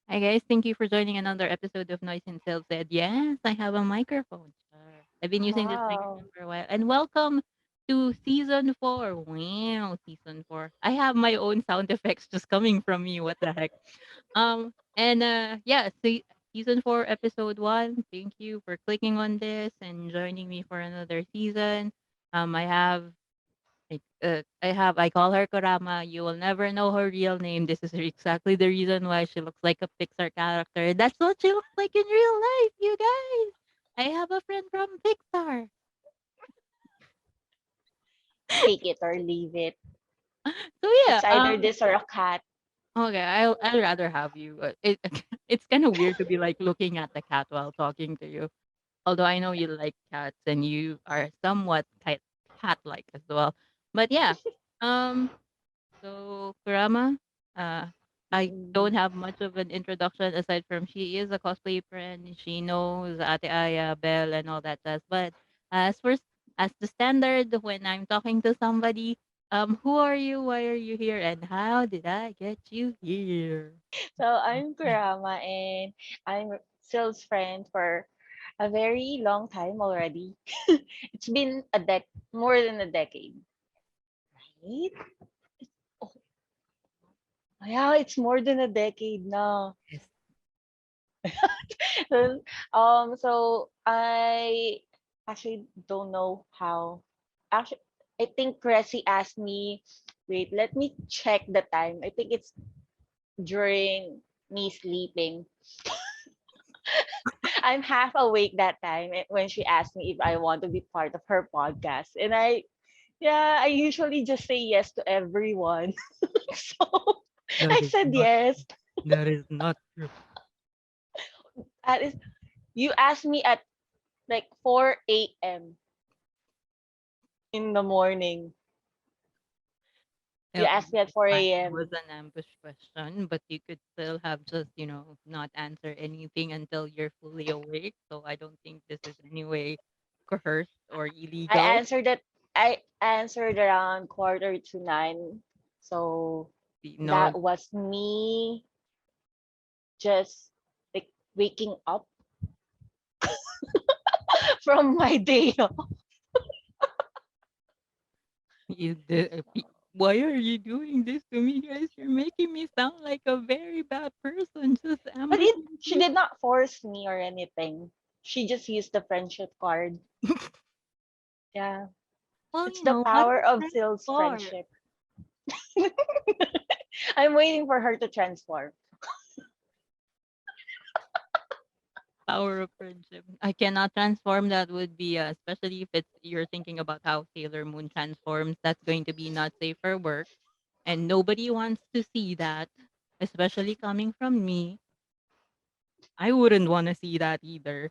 Hi guys, thank you for joining another episode of Noise and Silve said. Yes, I have a microphone. Sure. I've been using this Wow. microphone for a while. And welcome to season 4. Wow, season 4. I have my own sound effects just coming from me. What the heck? Yeah, season 4 episode 1. Thank you for clicking on this and joining me for another season. I have I call her Kurama. You will never know her real name. This is exactly the reason why she looks like a Pixar character. That's what she looks like in real life, you guys. I have a friend from Pixar. Take it or leave it. So yeah, It's either this or a cat. okay, I'll rather have you. It's kind of weird to be like looking at the cat while talking to you. Although I know you like cats and you are somewhat cat-like as well. But yeah, um, so Kurama, uh, I don't Mm. have much of an introduction aside from she is a cosplay friend. She knows Ate Aya, Belle, and all that jazz. But as for as the standard when I'm talking to somebody, who are you? Why are you here? And how did I get you here? So I'm Kurama and I'm Sil's friend for a very long time already. It's been more than a decade, right? Oh, yeah, it's more than a decade now. Yes. So I actually don't know how. Actually, I think Cressy asked me. Wait, let me check the time. I think it's during me sleeping. I'm half awake that time when she asked me if I want to be part of her podcast. And I usually just say yes to everyone. So That I is said not yes. that is not true. That is, you asked me at like 4 a.m. in the morning. You asked me at It's fine. 4 It was a.m. an ambush question, but you could still have just, not answer anything until you're fully awake. So I don't think this is any way coerced or I illegal. answered that I answered around quarter to 9. So No, that was me just like waking up from my day off. you did. Why are you doing this to me, guys? You're making me sound like a very bad person. Just But ambushing she people. did not force me or anything. She just used the friendship card. Yeah. Well, It's the what power is of that Sil's for? friendship. I'm waiting for her to transform. Power of friendship. I cannot transform. That would be, especially if it's you're thinking about how Sailor Moon transforms. That's going to be not safe for work, and nobody wants to see that, especially coming from me. I wouldn't want to see that either.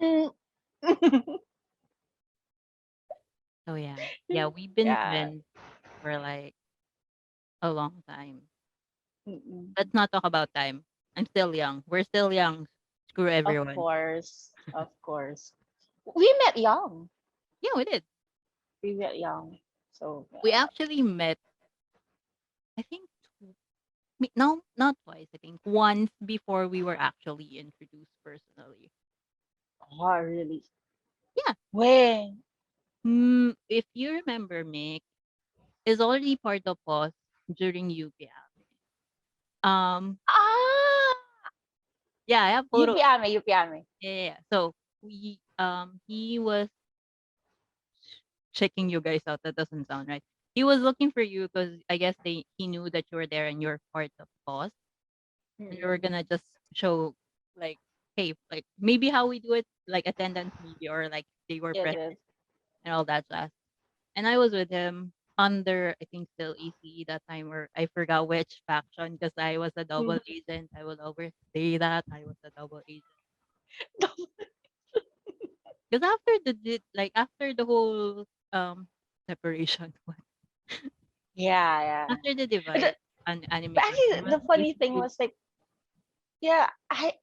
Mm. So yeah, we've been Yeah. friends for like a long time. Mm-mm. Let's not talk about time. I'm still young. We're still young. Screw Of everyone. course. Of course. We met young. Yeah, we did. We met young. So, We yeah. actually met. I think no, not twice. I think once before we were actually introduced personally. Oh, really? Yeah. When? If you remember, Mick is already part of us during UPL. Ah! Yeah, I have photo. Yupiame, yupiame. Yeah. So he was checking you guys out. That doesn't sound right. He was looking for you because I guess he knew that you were there and you're part of us, and you were Mm-mm. gonna just show like, hey, like maybe how we do it, like attendance maybe, or like they were Yes, present yes. and all that jazz. And I was with him under, I think, still ECE that time, or I forgot which faction because I was a double agent. I will always say that I was a double agent. Because after the whole separation one, Yeah, after the yeah. divide and anime But actually, Christmas, the funny thing basically was like, yeah, I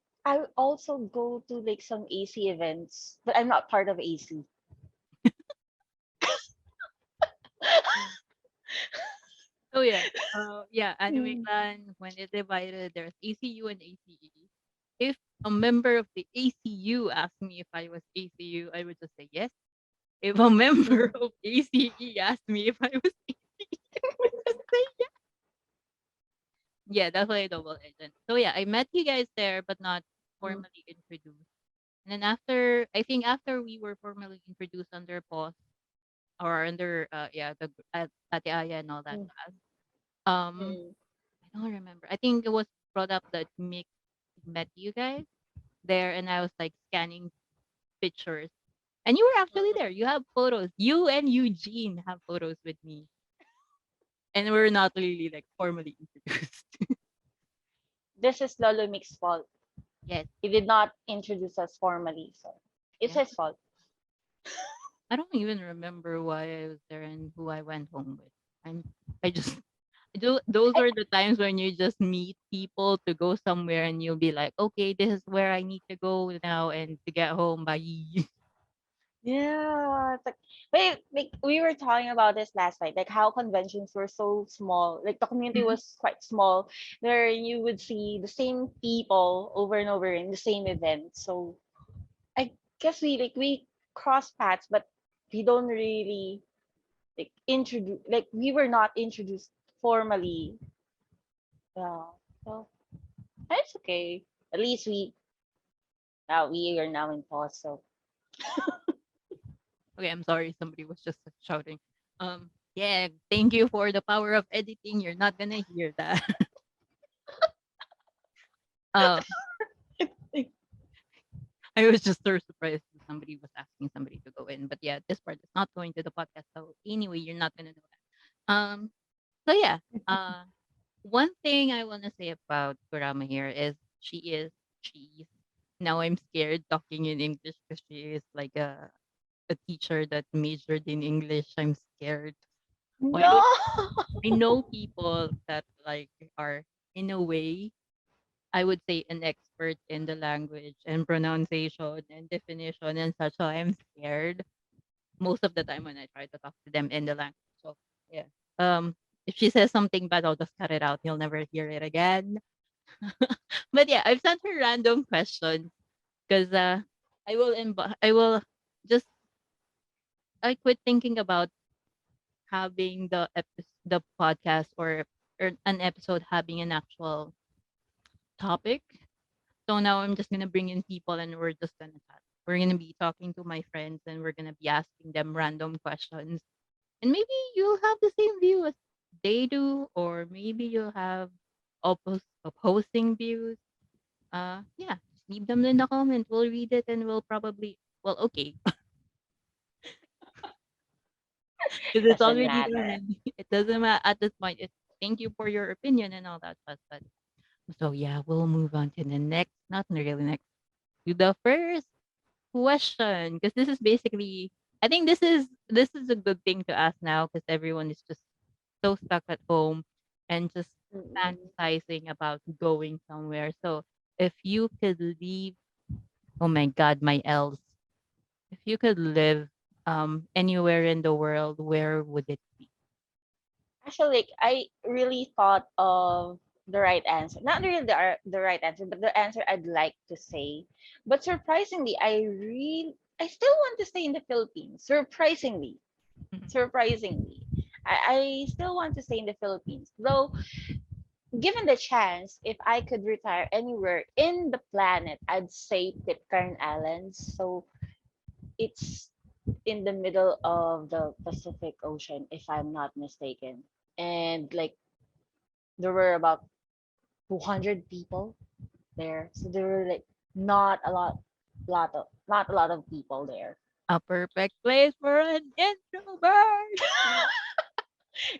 also go to like some AC events, but I'm not part of AC. So yeah, yeah, anime Mm, clan when it divided, there's ACU and ACE. If a member of the ACU asked me if I was ACU, I would just say yes. If a member mm, of ACE asked me if I was ACE, I would just say yes. Yeah, that's why I double agent. So yeah, I met you guys there, but not mm, formally introduced. And then after, I think after we were formally introduced under POS or under yeah Ate Aya and all that mm, class. Um, mm, I don't remember. I think it was brought up that Mick met you guys there, and I was like scanning pictures, and you were actually mm. there. You have photos. You and Eugene have photos with me, and we're not really like formally introduced. This is Lolo Mick's fault. Yes, He did not introduce us formally, so it's yeah. his fault. I don't even remember why I was there and who I went home with. I'm. I just those I, are the times when you just meet people to go somewhere and you'll be like, okay, this is where I need to go now and to get home. Bye. yeah, it's like we were talking about this last night, like how conventions were so small. Like the community Mhm. was quite small, where you would see the same people over and over in the same event. So I guess we cross paths, but we don't really like introduce. Like we were not introduced formally. Yeah, so it's okay. At least we are now in pause. So Okay, I'm sorry. Somebody was just shouting. Yeah, thank you for the power of editing. You're not gonna hear that. um, I was just so surprised that somebody was asking somebody to go in. But yeah, this part is not going to the podcast. So anyway, you're not gonna know that. So yeah. Uh, one thing I want to say about Kurama here is she's now I'm scared talking in English because she is like a teacher that majored in English. I'm scared. Why no. don't I know people that like are in a way I would say an expert in the language and pronunciation and definition and such. So I'm scared most of the time when I try to talk to them in the language. So yeah. If she says something bad, I'll just cut it out. You'll never hear it again. But yeah, I've sent her random questions because I will just I quit thinking about having the podcast or an episode having an actual topic. So now I'm just gonna bring in people and we're just gonna chat. We're gonna be talking to my friends and we're gonna be asking them random questions. And maybe you'll have the same view as they do, or maybe you'll have opposing views. Yeah, just leave them in the comment. We'll read it and we'll probably well, okay, because it's Doesn't already matter. done. It doesn't matter at this point. It's thank you for your opinion and all that stuff. But so yeah, we'll move on to the next, not really next, to the first question because this is basically I think this is a good thing to ask now because everyone is just so stuck at home and just Mm-mm. fantasizing about going somewhere. So if you could leave, oh my god, my L's. If you could live anywhere in the world, where would it be? Actually, like, I really thought of the right answer. Not really the right answer, but the answer I'd like to say. But surprisingly, I still want to stay in the Philippines. Surprisingly, I still want to stay in the Philippines. Though, given the chance, if I could retire anywhere in the planet, I'd say Pitcairn Islands. So it's in the middle of the Pacific Ocean, if I'm not mistaken. And like there were about 200 people there, so there were like not a not a lot of people there. A perfect place for an introvert.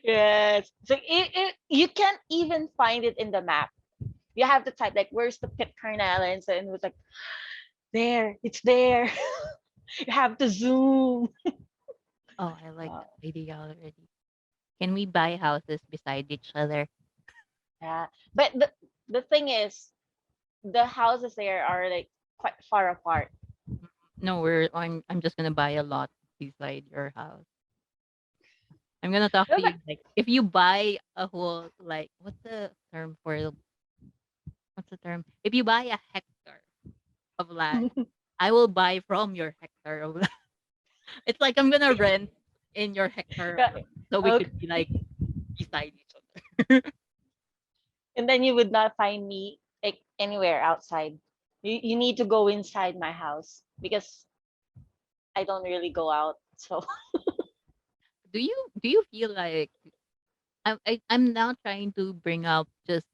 Yes, so you can't even find it in the map. You have to type like where's the Pitcairn Islands, and it was like there, it's there. You have to zoom. Oh, I like Uh, that idea already. Can we buy houses beside each other? yeah, but the thing is, the houses there are like quite far apart. No, I'm just gonna buy a lot beside your house. I'm gonna talk No, to you like if you buy a whole like what's the term? If you buy a hectare of land, but I will buy from your hectare of land. It's like I'm gonna rent in your hectare of yeah, land so we could be okay. like beside each other. And then you would not find me like anywhere outside. You need to go inside my house because I don't really go out. So Do you feel like I'm now trying to bring up just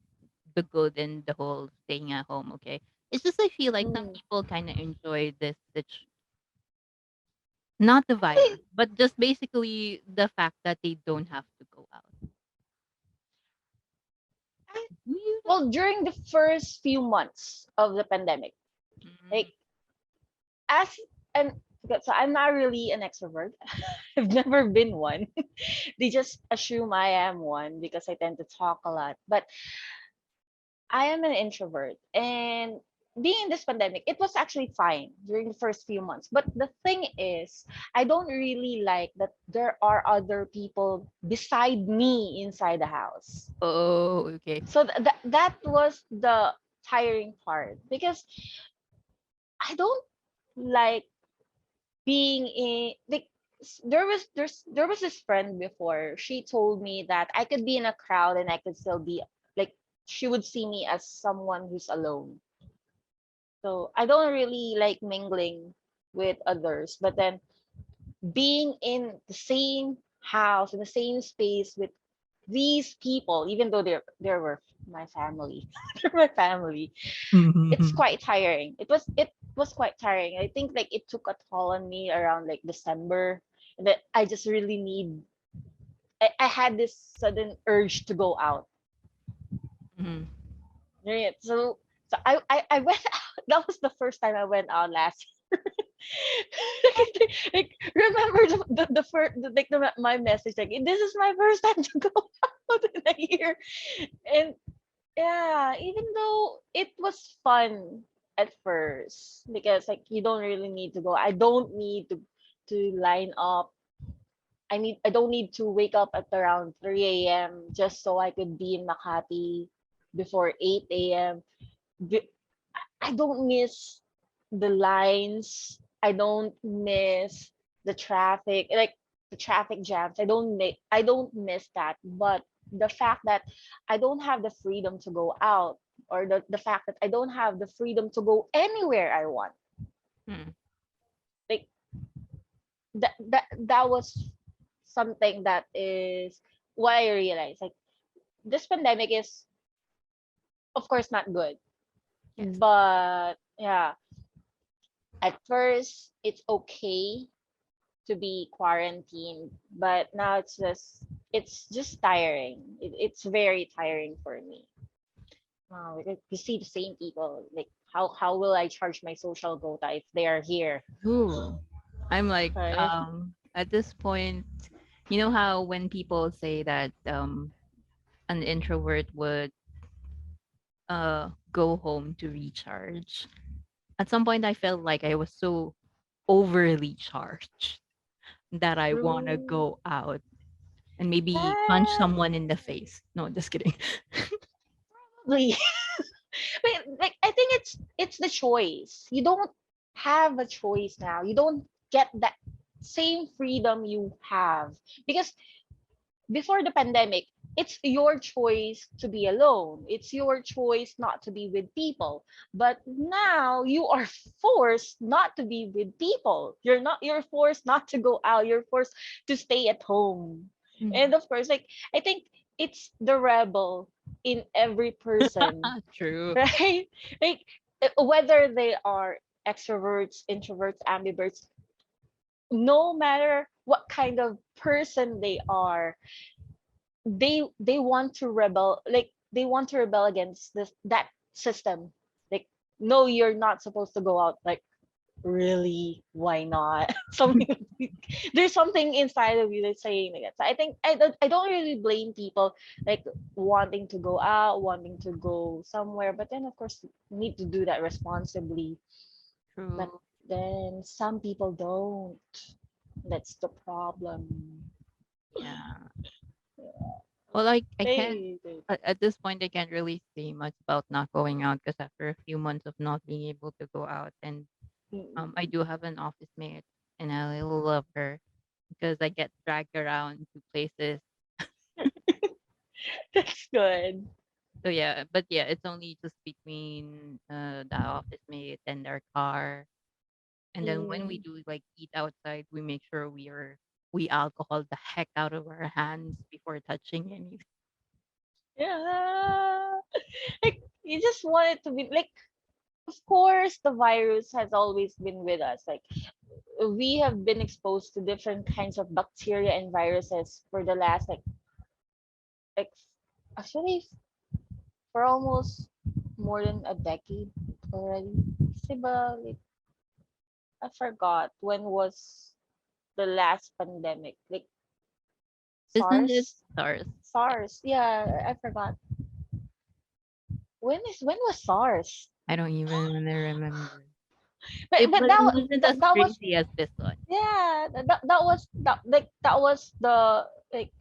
the good and the whole staying at home, okay? It's just I feel like some mm, people kind of enjoy this not the I virus, think but just basically the fact that they don't have to go out. I, Do you know? well during the first few months of the pandemic, Mm, like as and okay, so I'm not really an extrovert. I've never been one. They just assume I am one because I tend to talk a lot. But I am an introvert, and being in this pandemic, it was actually fine during the first few months. But the thing is, I don't really like that there are other people beside me inside the house. oh, okay. So that was the tiring part because I don't like being in like there was this friend before. She told me that I could be in a crowd and I could still be like she would see me as someone who's alone. So I don't really like mingling with others, but then being in the same house in the same space with these people, even though they were my family, they're my family, it's quite tiring. It was quite tiring. I think like it took a toll on me around like December, and that I just really need. I had this sudden urge to go out. Mhm. Right. So I went out. That was the first time I went out last like remember the first my message like this is my first time to go out in a year. And yeah, even though it was fun at first because like you don't really need to go. I don't need to line up. I don't need to wake up at around 3 a.m. just so I could be in Makati before 8 a.m. Be- I don't miss the lines. I don't miss the traffic, like the traffic jams. I don't miss that. But the fact that I don't have the freedom to go out, or the fact that I don't have the freedom to go anywhere I want, Mm. like that was something that is what I realized. Like this pandemic is of course not good, Yes. but yeah, at first it's okay to be quarantined, but now it's just tiring. It's very tiring for me. Wow, because you see the same people. Like how will I charge my social quota if they are here? Ooh. I'm like, Right? at this point, you know how when people say that an introvert would go home to recharge. At some point I felt like I was so overly charged that I wanna True. go out and maybe punch Ah, someone in the face. No, just kidding. probably. But like I think it's the choice. You don't have a choice now. You don't get that same freedom you have because before the pandemic, it's your choice to be alone. It's your choice not to be with people. But now you are forced not to be with people. You're forced not to go out. You're forced to stay at home. Mhm. And of course, like I think it's the rebel in every person, True. right? Like whether they are extroverts, introverts, ambiverts, no matter what kind of person they are, they want to rebel, like they want to rebel against this that system. Like no, you're not supposed to go out. Like really, why not? Something, there's something inside of you that's saying like that. So I think I don't really blame people like wanting to go out, wanting to go somewhere, but then of course you need to do that responsibly. But True. then some people don't. That's the problem. Yeah. Well, I can't Hey, hey. at this point I can't really say much about not going out because after a few months of not being able to go out, and I Mm-mm. do have an office mate and I love her because I get dragged around to places. That's good. So yeah, but yeah, it's only just between the office mate and our car. And then when we Mm. do like eat outside, we make sure we alcohol the heck out of our hands before touching anything. Yeah. Like you just want it to be like, of course the virus has always been with us. Like we have been exposed to different kinds of bacteria and viruses for the last like actually for almost more than a decade already. Kasi ba, like, I forgot when was the last pandemic. Like Isn't it SARS? SARS? Yeah, SARS. Yeah, I forgot. When was SARS? I don't even wanna remember. But It wasn't as that was crazy as this one. yeah, that was that was the like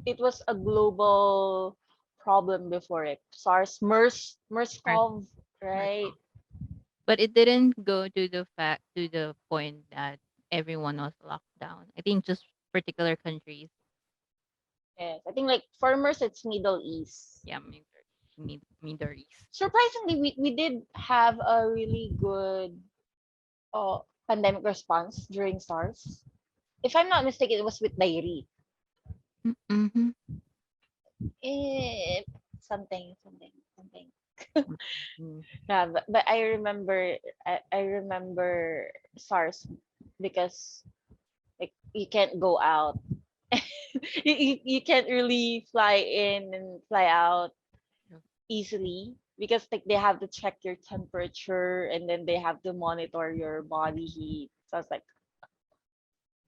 it was a global problem before it. SARS, Or MERS-CoV, right? Merkel. But it didn't go to the fact to the point that everyone was locked down. I think just particular countries. Yes, I think like for MERS it's Middle East. Yeah, Middle East. Surprisingly, we did have a really good pandemic response during SARS. If I'm not mistaken, it was with diarrhea. Mm-hmm. Eh, something. Mm-hmm. Yeah, but I remember SARS because like you can't go out. You can't really fly in and fly out easily because like they have to check your temperature and then they have to monitor your body heat. So it's like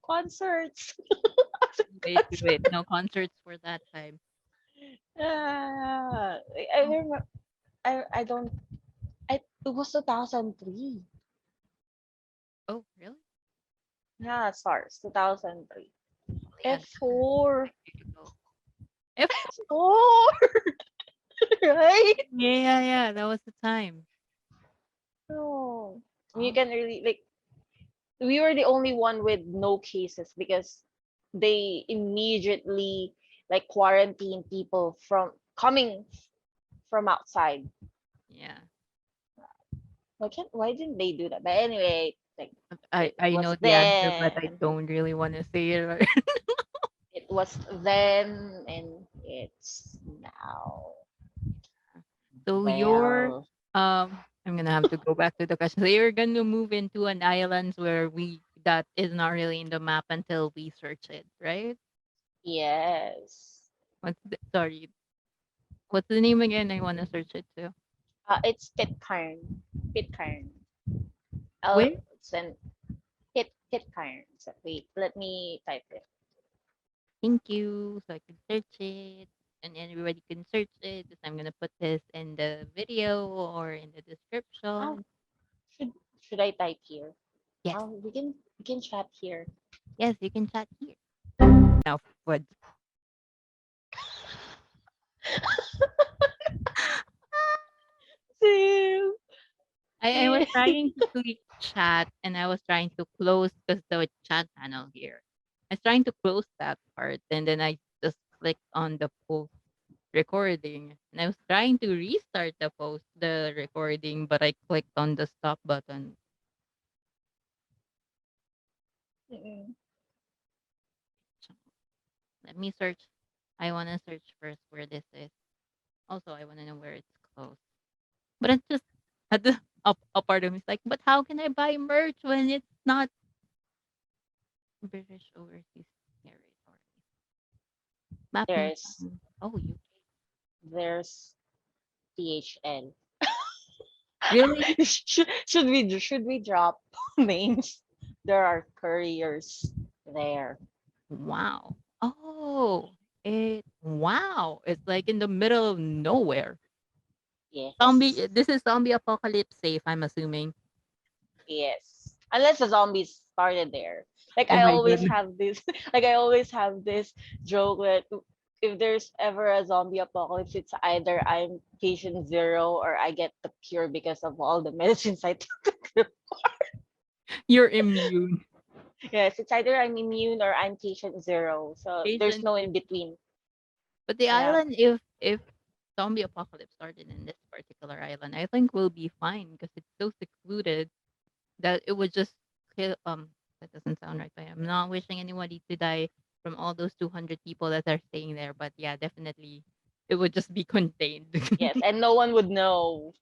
concerts. Wait. No concerts for that time. Ah, I remember. I don't. It was 2003. Oh, really? Yeah, SARS 2003. Oh, yeah, that's F4. years ago. If F4. Right? yeah. That was the time. No. You Oh, can really like we were the only one with no cases because they immediately like quarantine people from coming from outside. yeah. Why didn't they do that? But anyway, like it I was know the answer, but I then. don't really want to say it. Right. It was then and it's now. So you're Well, I'm gonna have to go back to the question. So you're gonna move into an island where we that is not really in the map until we search it, right? yes. Sorry, what's the name again? I wanna search it too. It's Pitcairn. Pitcairn. Where? It's an Pitcairn. So wait, let me type it. Thank you. So I can search it. And everybody can search it. So I'm gonna put this in the video or in the Oh, description. should should I type here? Yes, Oh, we can chat here. yes, you can chat here. Now, what? Sil. I was trying to click chat and I was trying to close because the chat panel here. I was trying to close that part and then I just clicked on the post recording and I was trying to restart the recording, but I clicked on the stop button. Mm-mm. So let me search. I wanna search first where this is. Also, I wanna know where it's close. But it's just at the a part of me is like, but how can I buy merch when it's not British overseas territory? Map no There's time. Oh, UK. there's THL. Really? Should we drop names? There are couriers there. Wow. Oh, wow. It's like in the middle of nowhere. Yes. This is zombie apocalypse safe, I'm assuming. Yes. Unless the zombies started there. Like Oh I my always goodness. have this like I always have this joke that if there's ever a zombie apocalypse, it's either I'm patient zero or I get the cure because of all the medicines I took. You're immune. Yes, it's either I'm immune or I'm patient zero. So there's Patient. no in between. But the Yeah. island, if zombie apocalypse started in this particular island, I think we'll be fine because it's so secluded that it would just kill. That doesn't sound right. But I'm not wishing anybody to die from all those 200 people that are staying there. But yeah, definitely, it would just be contained. Yes, and no one would know.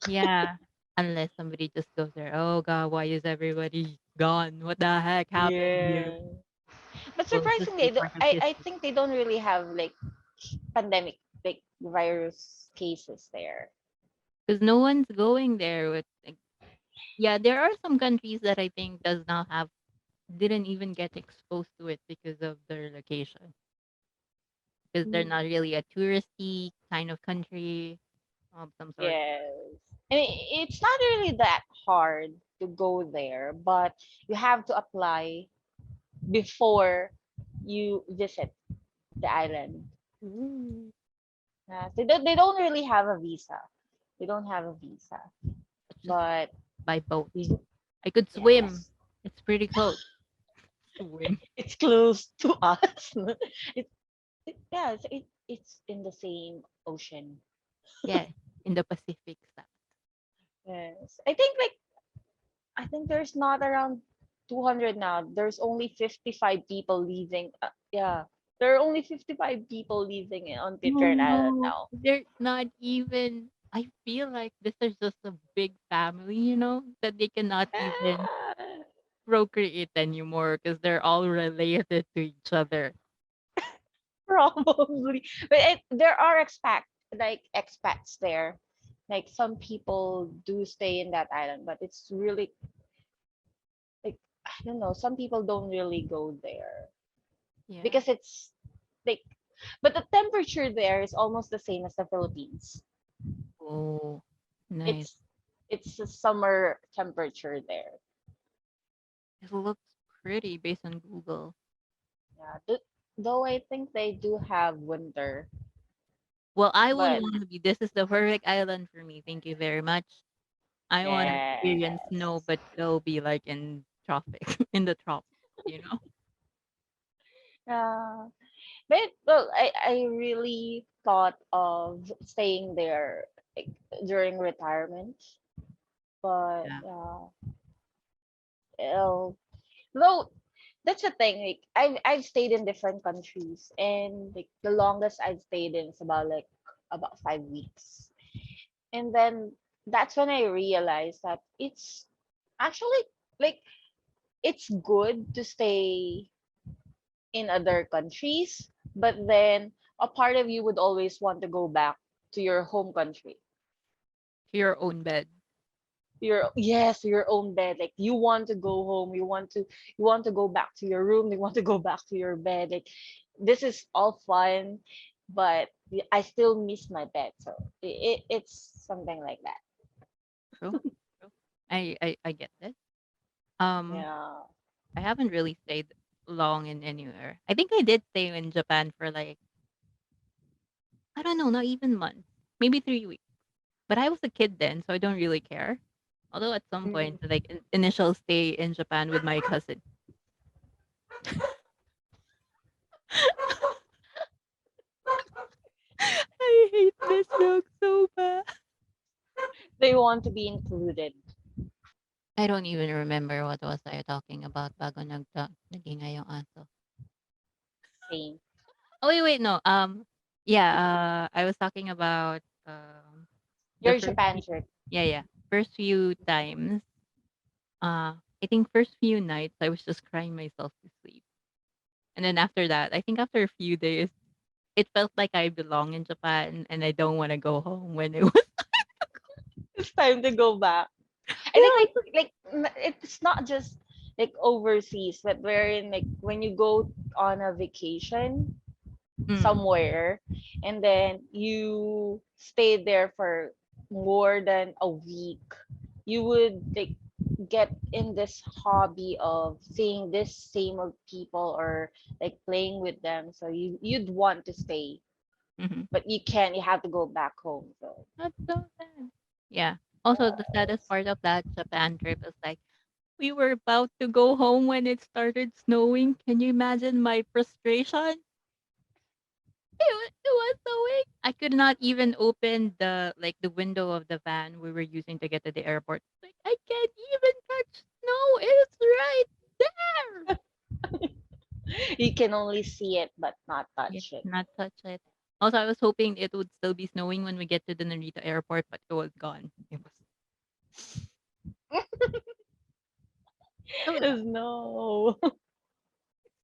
Yeah, unless somebody just goes there. Oh God, why is everybody gone? What the heck happened here? Yeah. But Will just surprisingly, be part of I history. think they don't really have like pandemic like virus cases there. Because no one's going there with like, yeah, there are some countries that I think does not have didn't even get exposed to it because of their location. Because they're Mm. not really a touristy kind of country of some sort. Yes. And it's not really that hard to go there, but you have to apply before you visit the island. Ooh. They don't really have a visa. They don't have a visa. It's just But by boat. you- I could swim. yes, It's pretty close. Swim. it's close to us. it, yeah, it's in the same ocean. Yeah, in the Pacific South. Yes. I think there's not around 200 now. There's only 55 people leaving. Yeah. There are only 55 people living on Oh Pitcairn Island no, now. they're not even. I feel like this is just a big family, that they cannot even Ah, procreate anymore because they're all related to each other. probably. But there are expats there. Like some people do stay in that island, but it's really like I don't know. Some people don't really go there Yeah. because it's like, but the temperature there is almost the same as the Philippines. Oh, nice. It's it's a summer temperature there. It looks pretty based on Google. Yeah. Though I think they do have winter, Well, I would but want to be. This is the perfect island for me. Thank you very much. I want to experience snow, yes. but it'll be like in tropic, in the tropics. Yeah. But well, I really thought of staying there like, during retirement, but Yeah. uh, though that's the thing. Like I've stayed in different countries, and like the longest I've stayed in is about 5 weeks, and then that's when I realized that it's actually like it's good to stay in other countries, but then a part of you would always want to go back to your home country. To your own bed. Your own bed. Like you want to go home, you want to go back to your room, you want to go back to your bed. Like this is all fun, but I still miss my bed. So it's something like that. True. True. I get this. Um, Yeah. I haven't really stayed long in anywhere. I think I did stay in Japan for like, I don't know, not even months, maybe 3 weeks. But I was a kid then, so I don't really care. Although at some point, Mm. like initial stay in Japan with my cousin. I hate this joke so bad. They want to be included. I don't even remember what was I talking about bago naging yung aso. Same. Oh wait, no. Yeah. I was talking about the Your first Japan few, trip. yeah, yeah, first few times. I think first few nights I was just crying myself to sleep, and then after that, I think after a few days, it felt like I belong in Japan, and I don't want to go home when it was. It's time to go back. I think Yeah. it's not just like overseas, but wherein like when you go on a vacation Mm, somewhere and then you stay there for more than a week, you would like get in this hobby of seeing this same old people or like playing with them. So you'd want to stay, Mhm. but you can't. You have to go back home. So That's so sad. Yeah. Also, the saddest yes. part of that Japan trip is like we were about to go home when it started snowing. Can you imagine my frustration? It was snowing. I could not even open the window of the van we were using to get to the airport. Like I can't even touch snow. It's right there. You can only see it but not Yeah, touch it. not touch it. Also, I was hoping it would still be snowing when we get to the Narita airport, but it was gone. It was so sad. No.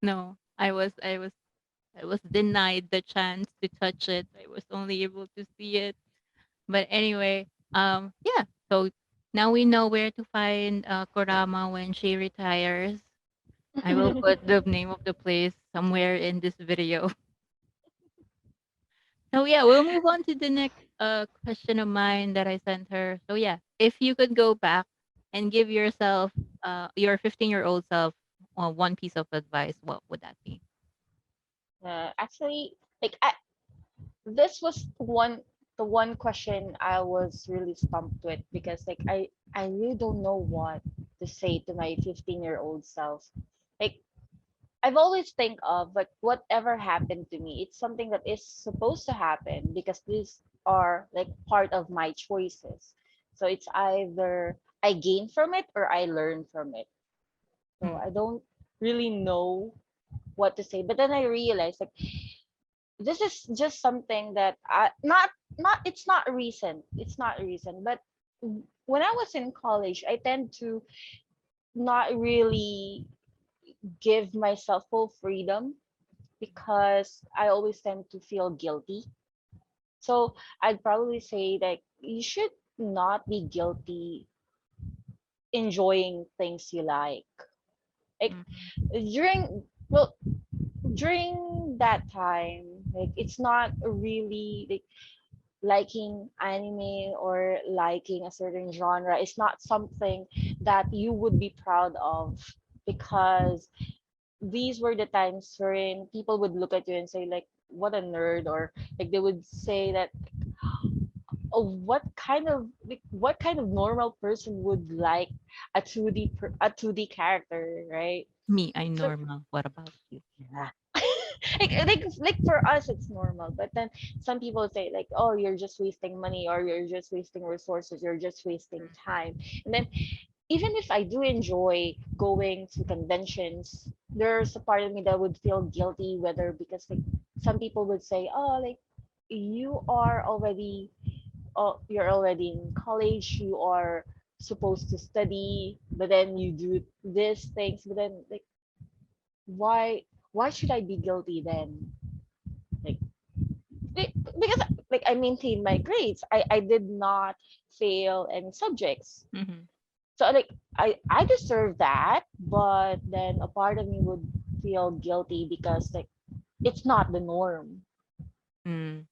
No, I was denied the chance to touch it. I was only able to see it. But anyway, yeah. So now we know where to find Kurama when she retires. I will put the name of the place somewhere in this video. So yeah, we'll move on to the next question of mine that I sent her. So yeah, if you could go back and give yourself your 15-year-old self one piece of advice, what would that be? Actually, like this was the one question I was really stumped with because like I really don't know what to say to my 15-year-old self. Like I've always think of like whatever happened to me, it's something that is supposed to happen because these are like part of my choices. So it's either I gain from it or I learn from it. So Mm, I don't really know what to say. But then I realized like this is just something that not it's not recent. It's not recent. But when I was in college, I tend to not really give myself full freedom because I always tend to feel guilty. So I'd probably say that you should not be guilty enjoying things you like. Like mm, during well during that time, like it's not really like liking anime or liking a certain genre is not something that you would be proud of because these were the times wherein people would look at you and say like what a nerd or like they would say that oh, what kind of normal person would like a 2D character, right? Me, I So normal. What about you? yeah. like for us it's normal, but then some people say like oh you're just wasting money or you're just wasting resources, you're just wasting time. And then even if I do enjoy going to conventions, there's a part of me that would feel guilty whether because like some people would say oh like you are already you're already in college, you are supposed to study, but then you do these things, but then like why why should I be guilty then? Like because like I maintained my grades. I did not fail any subjects. Mm-hmm. So like I deserve that, but then a part of me would feel guilty because like it's not the norm, Mm.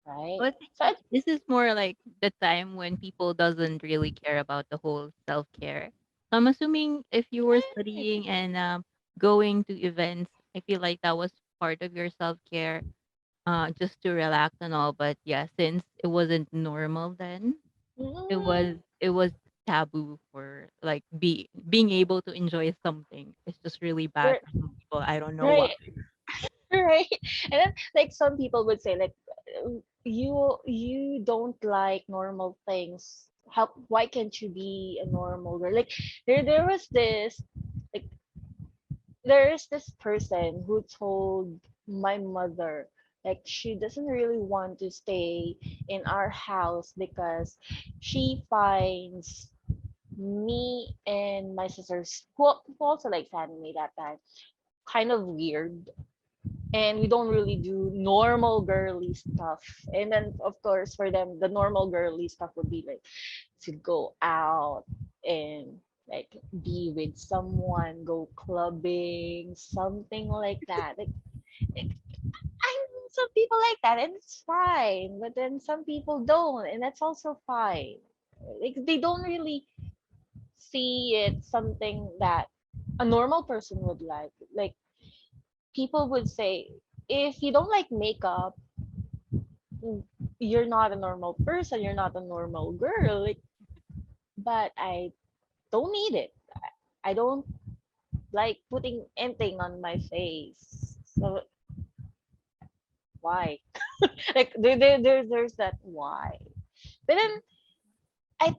right? Well, I think So I, this is more like the time when people doesn't really care about the whole self-care. So I'm assuming if you were studying and going to events, I feel like that was part of your self-care, just to relax and all. But yeah, since it wasn't normal then, it mm, was it was taboo for like being able to enjoy something. It's just really bad right, for some people. I don't know why. right, right. And then like some people would say like you don't like normal things. How why can't you be a normal girl? Like there was this like there's this person who told my mother like she doesn't really want to stay in our house because she finds me and my sisters who also likes anime that time kind of weird and we don't really do normal girly stuff. And then of course for them the normal girly stuff would be like to go out and like be with someone, go clubbing, something like that. Like I know some people like that and it's fine, but then some people don't, and that's also fine. Like they don't really see it something that a normal person would like. Like people would say, if you don't like makeup, mm, you're not a normal person. You're not a normal girl. Like, but I don't need it. I don't like putting anything on my face. So why? Like there's that why. But then I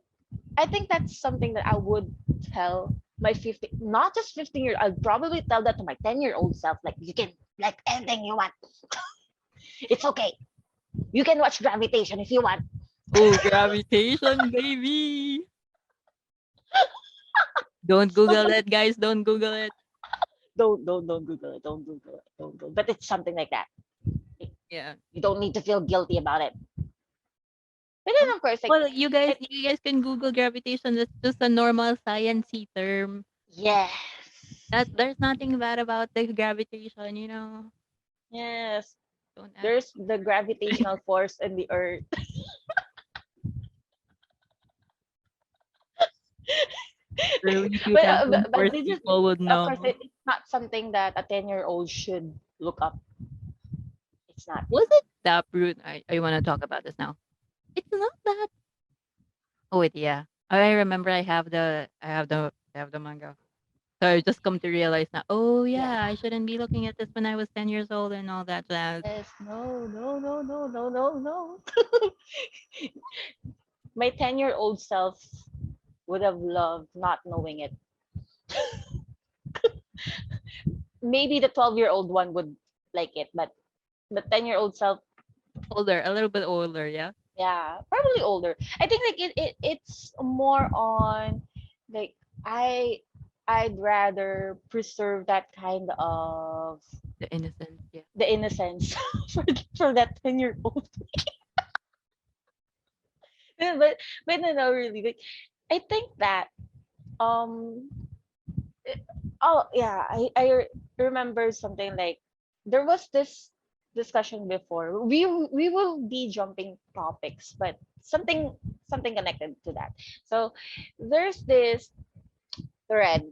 I think that's something that I would tell my 50, not just 15-year, I'd probably tell that to my 10-year-old self. Like, you can like anything you want. It's okay. You can watch Gravitation if you want. Oh, gravitation, baby. Don't Google it, guys. Don't Google it. Don't Google it. Don't Google it. Don't Google it. But it's something like that. Yeah. You don't need to feel guilty about it. But then of course, Well, you guys, like you guys can Google gravitation. That's just a normal sciencey term. yes. That there's nothing bad about the gravitation. Yes. Don't act There's the gravitational force in the earth. early But 2004 this is, people would of course, know. it's not something that a 10-year-old should look up. It's not. Was it that brute? I want to talk about this now. It's not that. Oh wait, yeah. I remember. I have the manga. So I just come to realize now. Oh Yeah. yeah, I shouldn't be looking at this when I was 10 years old and all that jazz. Yes. No, no, no, no, no, no, no. My 10-year-old self would have loved not knowing it. Maybe the 12-year-old one would like it, but the 10-year-old self, Older, a little bit older. Yeah, yeah, probably older. I think like it's more on like I I'd rather preserve that kind of the innocence. Yeah. the innocence for for that 10-year-old. But no, really, like I think that um oh yeah, remember something like there was this discussion before. We will be jumping topics, but something connected to that. So there's this thread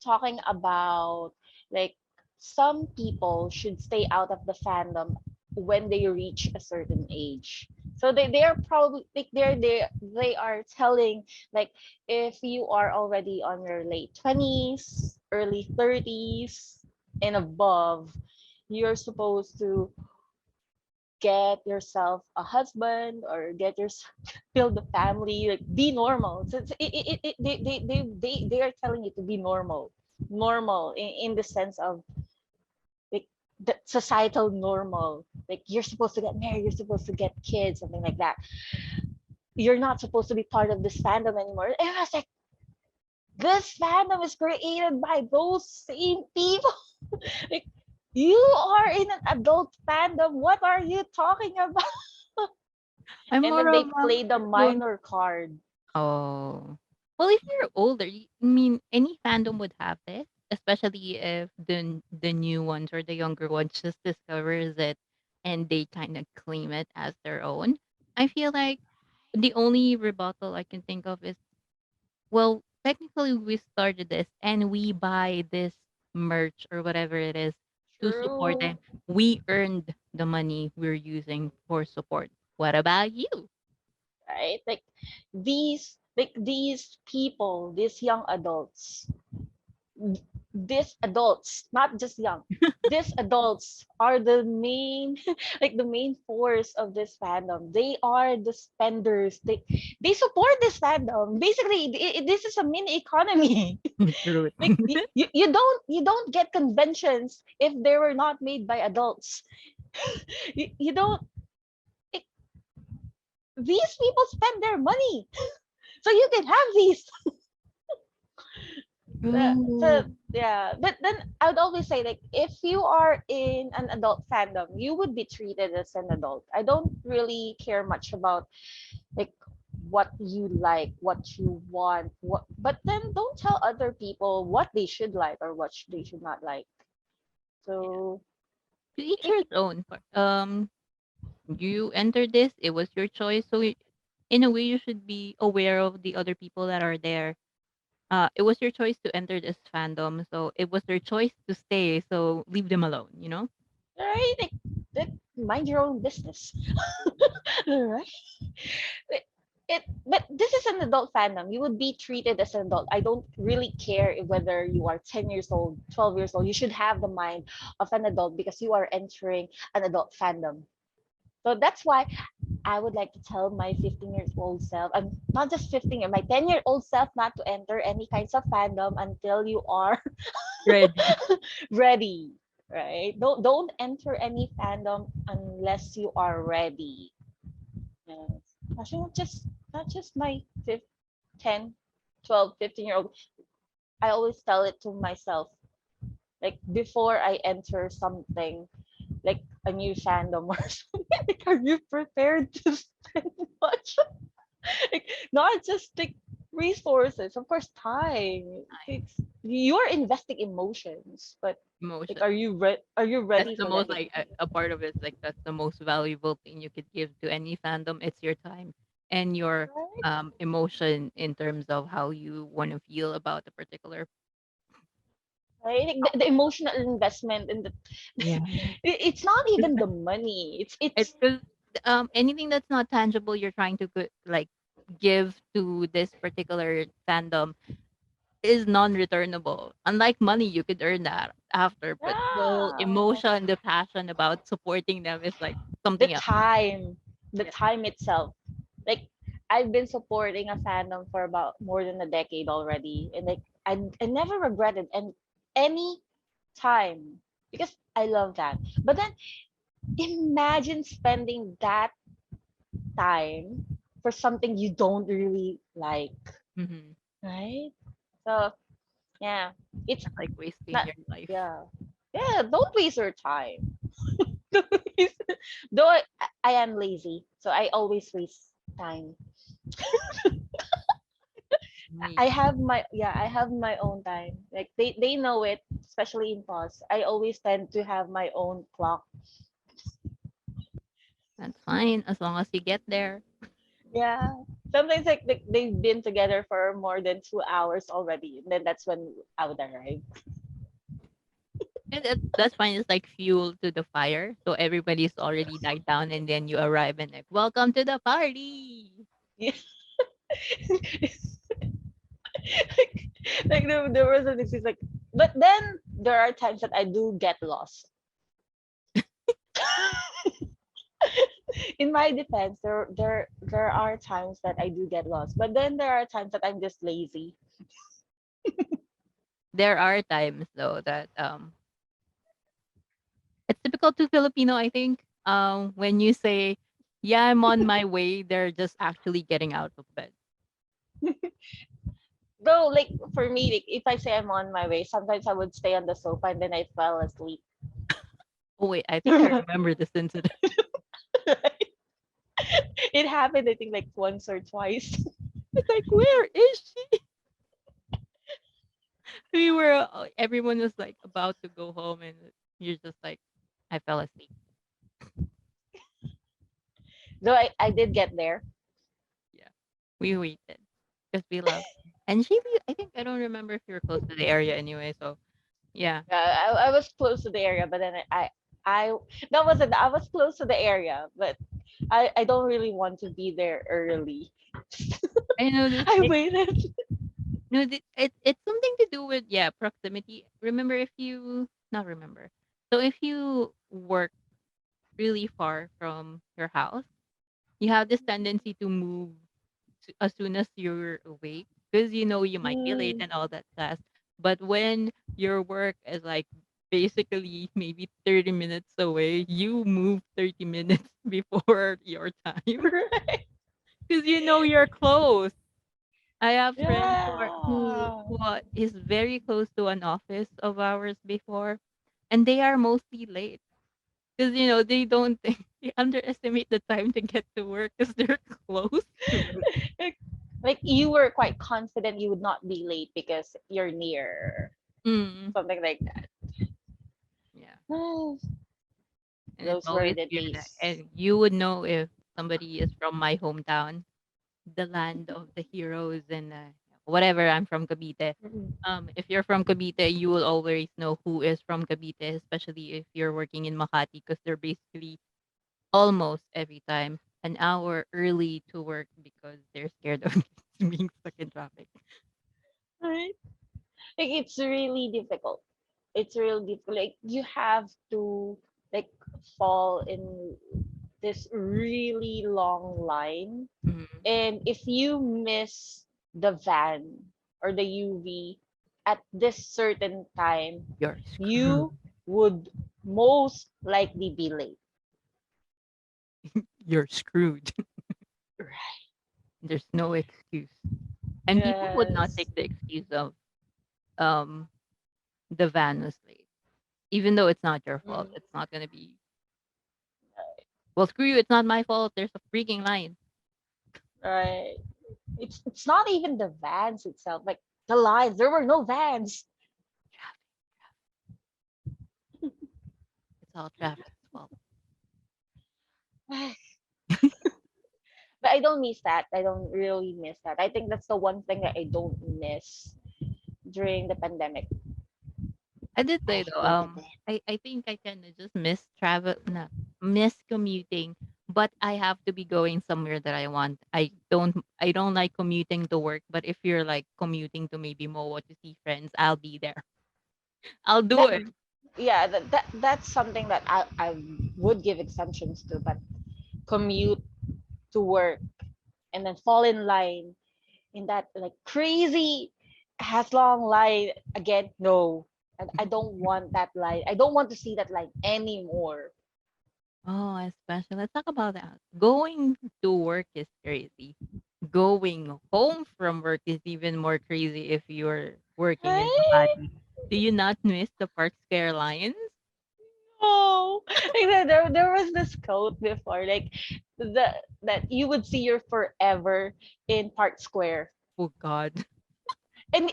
talking about like some people should stay out of the fandom when they reach a certain age. So they are probably like they are telling like if you are already on your late 20s, early 30s and above, you're supposed to get yourself a husband or get yourself build a family, like be normal. So they are telling you to be normal in the sense of like the societal normal, like you're supposed to get married, you're supposed to get kids, something like that. You're not supposed to be part of this fandom anymore. And I was like, this fandom is created by those same people. Like, you are in an adult fandom, what are you talking about? I'm And more then of they a play the going. minor card. Oh, well, if you're older, I mean, any fandom would have this, especially if the new ones or the younger ones just discovers it and they kind of claim it as their own. I feel like the only rebuttal I can think of is, well, technically we started this and we buy this merch or whatever it is to support True. them. We earned the money we're using for support. What about you? Right? Like these people, these young adults, these adults, not just young, these adults are the main, like the main force of this fandom. They are the spenders. They support this fandom. Basically, this is a mini economy. True. Like you don't get conventions if they were not made by adults. You don't. Like, these people spend their money, so you can have these. So True. yeah, but then I would always say like if you are in an adult fandom, you would be treated as an adult. I don't really care much about like what you like, what you want, what. But then don't tell other people what they should like or what they should not like. Yeah. So To each it, his own. You entered this, it was your choice. So in a way, you should be aware of the other people that are there. it was your choice to enter this fandom, so it was their choice to stay. So leave them alone. You know. Right? Like, mind your own business. Right? It, but this is an adult fandom. You would be treated as an adult. I don't really care whether you are 10 years old, 12 years old. You should have the mind of an adult because you are entering an adult fandom. So that's why I would like to tell my 15-year old self, and not just 15 year, my 10-year-old self, not to enter any kinds of fandom until you are Ready. ready, right? Don't enter any fandom unless you are ready. Yes. Actually, not just my 10, 12, 15-year old. I always tell it to myself, like before I enter something, like a new fandom or something. Like, are you prepared to spend much? Like, not just like resources, of course, time. It's, you're investing emotions, but like, Emotion. are you That's ready the for that? most Like, like a part of it. Like that's the most valuable thing you could give to any fandom. It's your time and your right? emotion in terms of how you want to feel about the particular. Right? Like the emotional investment in the Yeah. it's not even the money. It's It's because anything that's not tangible, you're trying to like give to this particular fandom is non-returnable. Unlike money, you could earn that after, but the yeah. emotion, the passion about supporting them is like The something else. time, the Yeah. time itself. Like, I've been supporting a fandom for about more than a decade already, and like I never regretted and any time because I love that. But then imagine spending that time for something you don't really like, Hmm. right? So yeah, it's That's like wasting not, your life. yeah, yeah. Don't waste your time. Don't waste- Though I am lazy, so I always waste time. Me. I have my, yeah, I have my own time. Like they know it, especially in pause. I always tend to have my own clock. That's fine as long as you get there. Yeah. Sometimes like they've been together for more than 2 hours already. And then that's when I would arrive. And that's fine. It's like fuel to the fire. So everybody's already died down, and then you arrive and like, welcome to the party. Yeah. Like there was an excuse like, but then there are times that I do get lost. In my defense, there are times that I do get lost, but then there are times that I'm just lazy. There are times though that it's typical to Filipino, I think. When you say, "Yeah, I'm on my way," they're just actually getting out of bed. Though, like for me, like if I say I'm on my way, sometimes I would stay on the sofa and then I fell asleep. Oh wait, I think I remember this incident. It happened, I think, like once or twice. Like, where is she? We were everyone was like about to go home, and you're just like, I fell asleep. Though I did get there. Yeah, we waited because we love. And I think I don't remember if you were close to the area anyway. So yeah, I was close to the area, but then I that wasn't I was close to the area, but I don't really want to be there early. I know this. I waited. No, it's something to do with yeah proximity. Remember if you not remember. So if you work really far from your house, you have this tendency to move as soon as you're awake because you know you might be late Mm, and all that stuff. But when your work is like basically maybe 30 minutes away, you move 30 minutes before your time right. because you know you're close. I have friends Yeah. who is very close to an office of ours before, and they are mostly late because you know they don't they underestimate the time to get to work because they're close to it. like, like you were quite confident you would not be late because you're near, Mm, something like that. yeah, Oh, and it's those were always the weird. days. And you would know if somebody is from my hometown, the land of the heroes and whatever, I'm from Cavite. Mm-mm. If you're from Cavite, you will always know who is from Cavite, especially if you're working in Makati, because they're basically almost every time an hour early to work because they're scared of being stuck in traffic. Right? Like it's really difficult. It's really difficult. Like you have to like fall in this really long line, Mhm. and if you miss the van or the UV at this certain time, You're you screwed. would most likely be late. You're screwed. Right. There's no excuse. And people would not Yes. take the excuse of um the van was late. Even though it's not your fault. Mm, It's not gonna be, well, screw you, it's not my fault. There's a freaking line. right. It's not even the vans itself. Like the lines, there were no vans. Traffic. It's all traffic's fault. But I don't miss that. I don't really miss that. I think that's the one thing that I don't miss during the pandemic. I did I say though, hated it. I think I kind of just miss travel, not miss commuting, but I have to be going somewhere that I want. I don't like commuting to work, but if you're like commuting to maybe Moa to see friends, I'll be there. I'll do That it. yeah, that's something that I would give exemptions to, but commute to work and then fall in line in that like crazy has long line again. No. I don't want that line. I don't want to see that line anymore. Oh, especially let's talk about that. Going to work is crazy. Going home from work is even more crazy if you're working in Right? Makati. Do you not miss the Park Square Lions? Oh, like there was this quote before, like the that you would see your forever in Park Square, Oh God. and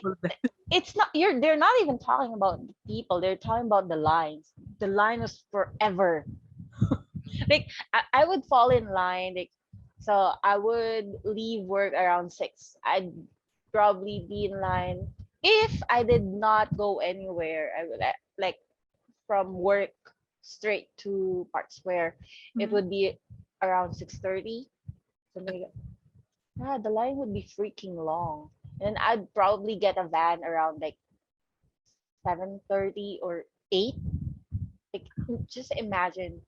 it's not you're. They're not even talking about the people. They're talking about the lines. The line was forever. Like I would fall in line, like so I would leave work around 6. I'd probably be in line if I did not go anywhere. I would like from work straight to Park Square, it Mhm. would be around 6:30, something like that. Yeah, the line would be freaking long. And I'd probably get a van around like 7:30 or 8. Like just imagine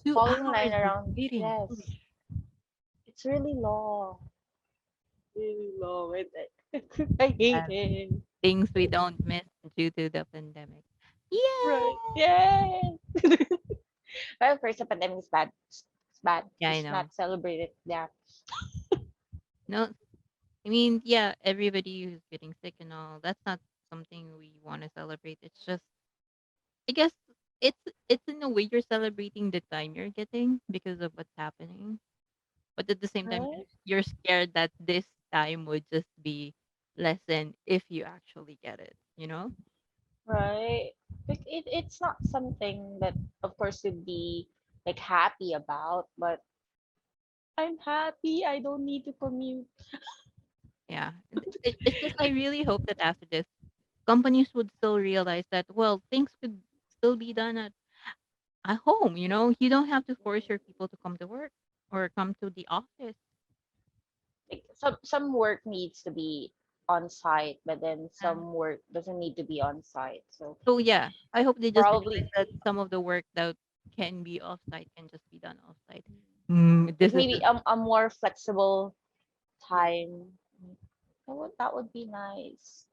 2 falling in line hours of around, waiting. Holy yes. It's really long. Really long. I hate crap. it. Things we don't miss due to the pandemic. Right. Yeah. Yeah. Well, first the pandemic is bad. It's bad. Yeah, We I should know. not celebrate it. Yeah. No, I mean, yeah, everybody who's getting sick and all, that's not something we want to celebrate. It's just, I guess it's in a way you're celebrating the time you're getting because of what's happening. But at the same time, Right? you're scared that this time would just be lessened if you actually get it, you know? Right. Like it's not something that of course you'd be like happy about, but I'm happy I don't need to commute. Yeah. It's just, I really hope that after this, companies would still realize that, well, things could still be done at home, you know? You don't have to force your people to come to work or come to the office. Like some work needs to be on site, but then Yeah. some work doesn't need to be on site. So So yeah, I hope they just realize probably that some of the work that can be offsite can just be done offsite. like This is maybe a more flexible time. That would be nice.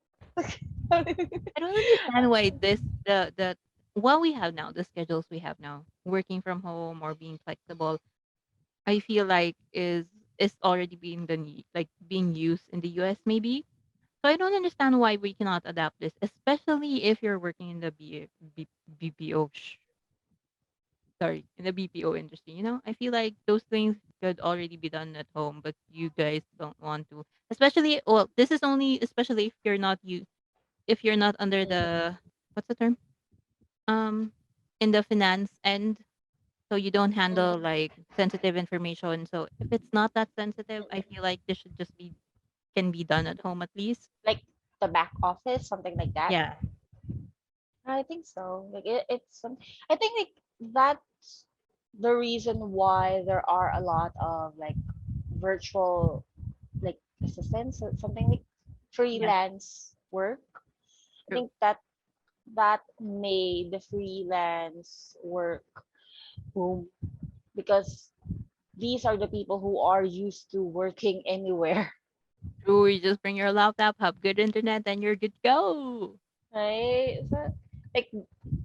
I don't understand why the what we have now, the schedules we have now, working from home or being flexible, I feel like is already being like being used in the US maybe. So I don't understand why we cannot adapt this, especially if you're working in the BPO sorry, in the BPO industry. You know, I feel like those things could already be done at home, but you guys don't want to. Especially, well, this is only especially if you're not under the, what's the term? Um, in the finance end, so you don't handle like sensitive information. So if it's not that sensitive, I feel like this should just be can be done at home at least. Like the back office, something like that. Yeah. I think so. Like it's some. I think like that's the reason why there are a lot of like virtual like assistants or something like Yeah. freelance work. I True. think that made the freelance work boom because these are the people who are used to working anywhere, True. You just bring your laptop, have good internet, and you're good to go. right? So, like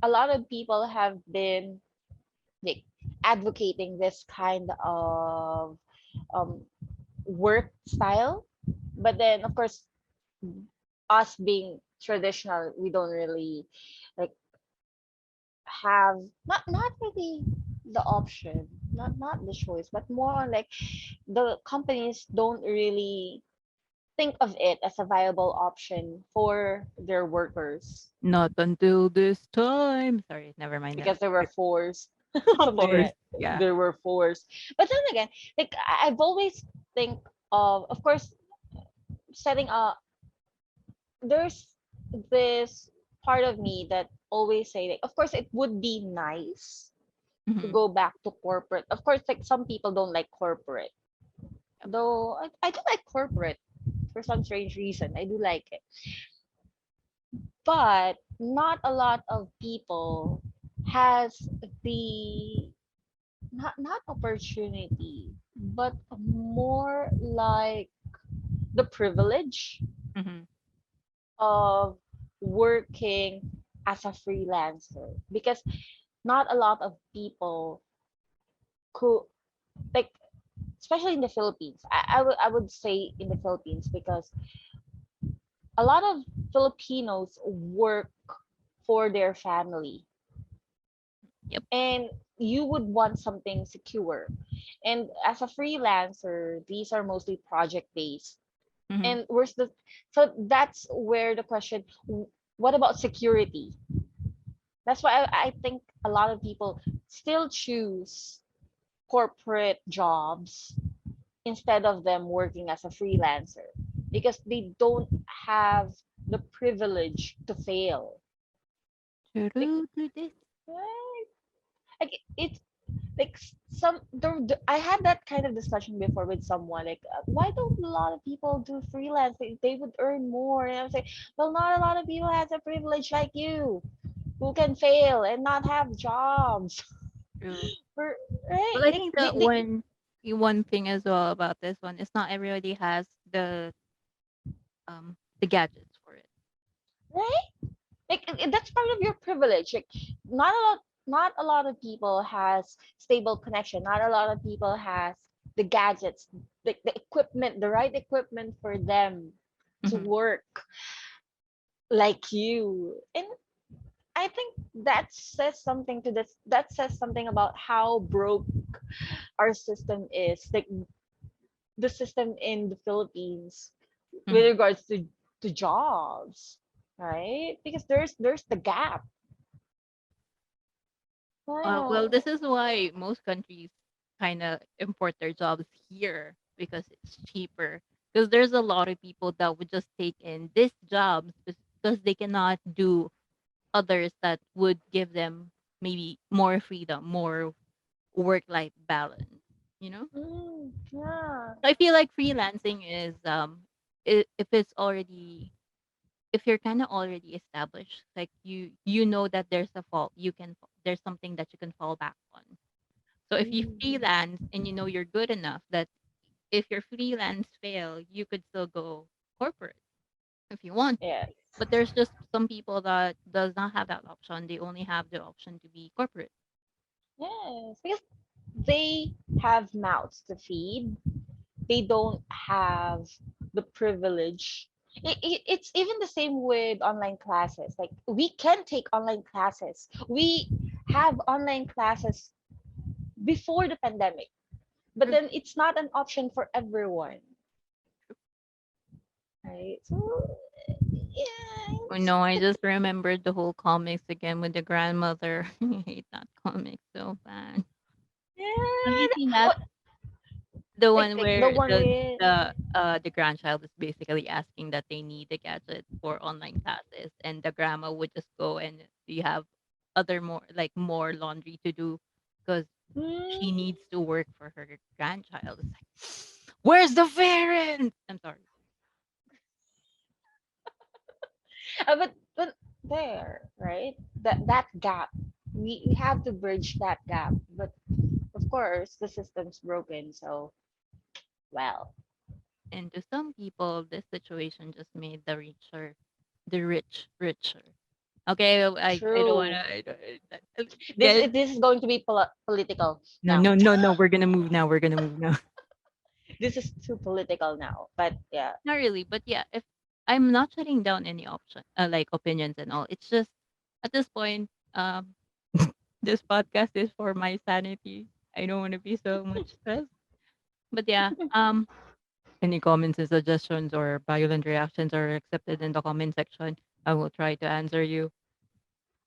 a lot of people have been like advocating this kind of um, work style, but then of course us being traditional, we don't really like have not really the option, not the choice, but more on like the companies don't really think of it as a viable option for their workers Not until this time. Sorry, never mind that. because they were forced Of something course. like Yeah. they were forced. But then again, like I've always think of course setting up there's this part of me that always say like of course it would be nice to Hmm. go back to corporate. Of course, like some people don't like corporate. Though I do like corporate for some strange reason. I do like it. But not a lot of people has the not opportunity, but more like the privilege Hmm. of working as a freelancer because not a lot of people could like especially in the Philippines. I would say in the Philippines because a lot of Filipinos work for their family Yep. and you would want something secure. And as a freelancer, these are mostly project based. Hmm. And where's the so that's where the question what about security? That's why I think a lot of people still choose corporate jobs instead of them working as a freelancer because they don't have the privilege to fail. Like, True to this. right? Like it's like some I had that kind of discussion before with someone like why don't a lot of people do freelance they would earn more and I was like well not a lot of people has a privilege like you who can fail and not have jobs True. for right Well, I like think that one thing as well about this one is not everybody has the gadgets for it. right like that's part of your privilege like not a lot of people has stable connection not a lot of people has the gadgets the equipment the right equipment for them to Hmm. work like you and I think that says something about how broke our system is like the system in the Philippines with Hmm. regards to jobs right because there's the gap. Well, Wow. this is why most countries kind of import their jobs here because it's cheaper. Because there's a lot of people that would just take in this jobs because they cannot do others that would give them maybe more freedom, more work-life balance. You know, Yeah. so I feel like freelancing is if it's already if you're kind of already established, like you know that there's a fault, there's something that you can fall back on. So if you Mm. freelance and you know you're good enough that if your freelance fail, you could still go corporate if you want to. Yes. But there's just some people that does not have that option. They only have the option to be corporate. Yes. Because they have mouths to feed. They don't have the privilege. It's even the same with online classes. Like we can take online classes. We have online classes before the pandemic, but True. then it's not an option for everyone, right? So yeah, Oh no, I just remembered the whole comics again with the grandmother. I hate that comic so bad. Have you yeah. seen that? Oh, the one The where one with the grandchild is basically asking that they need the gadget for online classes, and the grandma would just go and you have other more laundry to do because she hmm, needs to work for her grandchild. It's like, where's the parent? I'm sorry. but there, right? That gap. We have to bridge that gap. But of course the system's broken, so well. And to some people, this situation just made the rich richer. Okay, I don't True. wanna. Guys, This is going to be political no, now. no, no, no. We're gonna move now. We're gonna move now. This is too political now. But yeah. Not really, but yeah, if I'm not shutting down any option, like opinions and all. It's just at this point, this podcast is for my sanity. I don't want to be so much stressed. But yeah, any comments and suggestions or violent reactions are accepted in the comment section. I will try to answer you.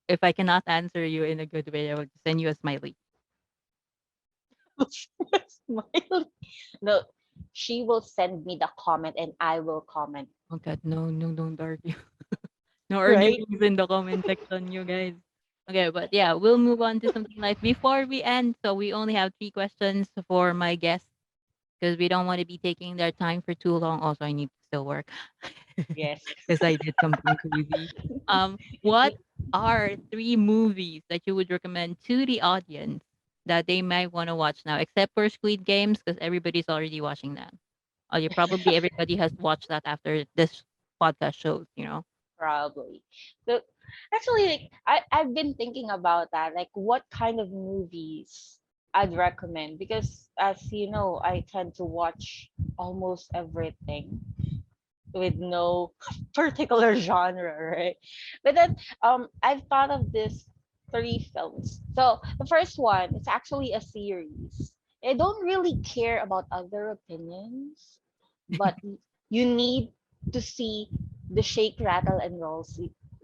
If I cannot answer you in a good way, I will send you a smiley. Smile. No, she will send me the comment and I will comment. Oh God, no, no, don't argue. No Right? arguings in the comment section, you guys. Okay, but yeah, we'll move on to something like before we end. So we only have 3 questions for my guests because we don't want to be taking their time for too long. Also, I need to still work Yes. because I did something crazy. What are 3 movies that you would recommend to the audience that they might want to watch now, except for Squid Games because everybody's already watching that. Oh, you probably everybody has watched that after this podcast shows. Probably. So actually, like I've been thinking about that, like what kind of movies I'd recommend, because as you know, I tend to watch almost everything with no particular genre, right? But then I've thought of this 3 films. So the first one, it's actually a series. I don't really care about other opinions, but you need to see the Shake, Rattle, and Roll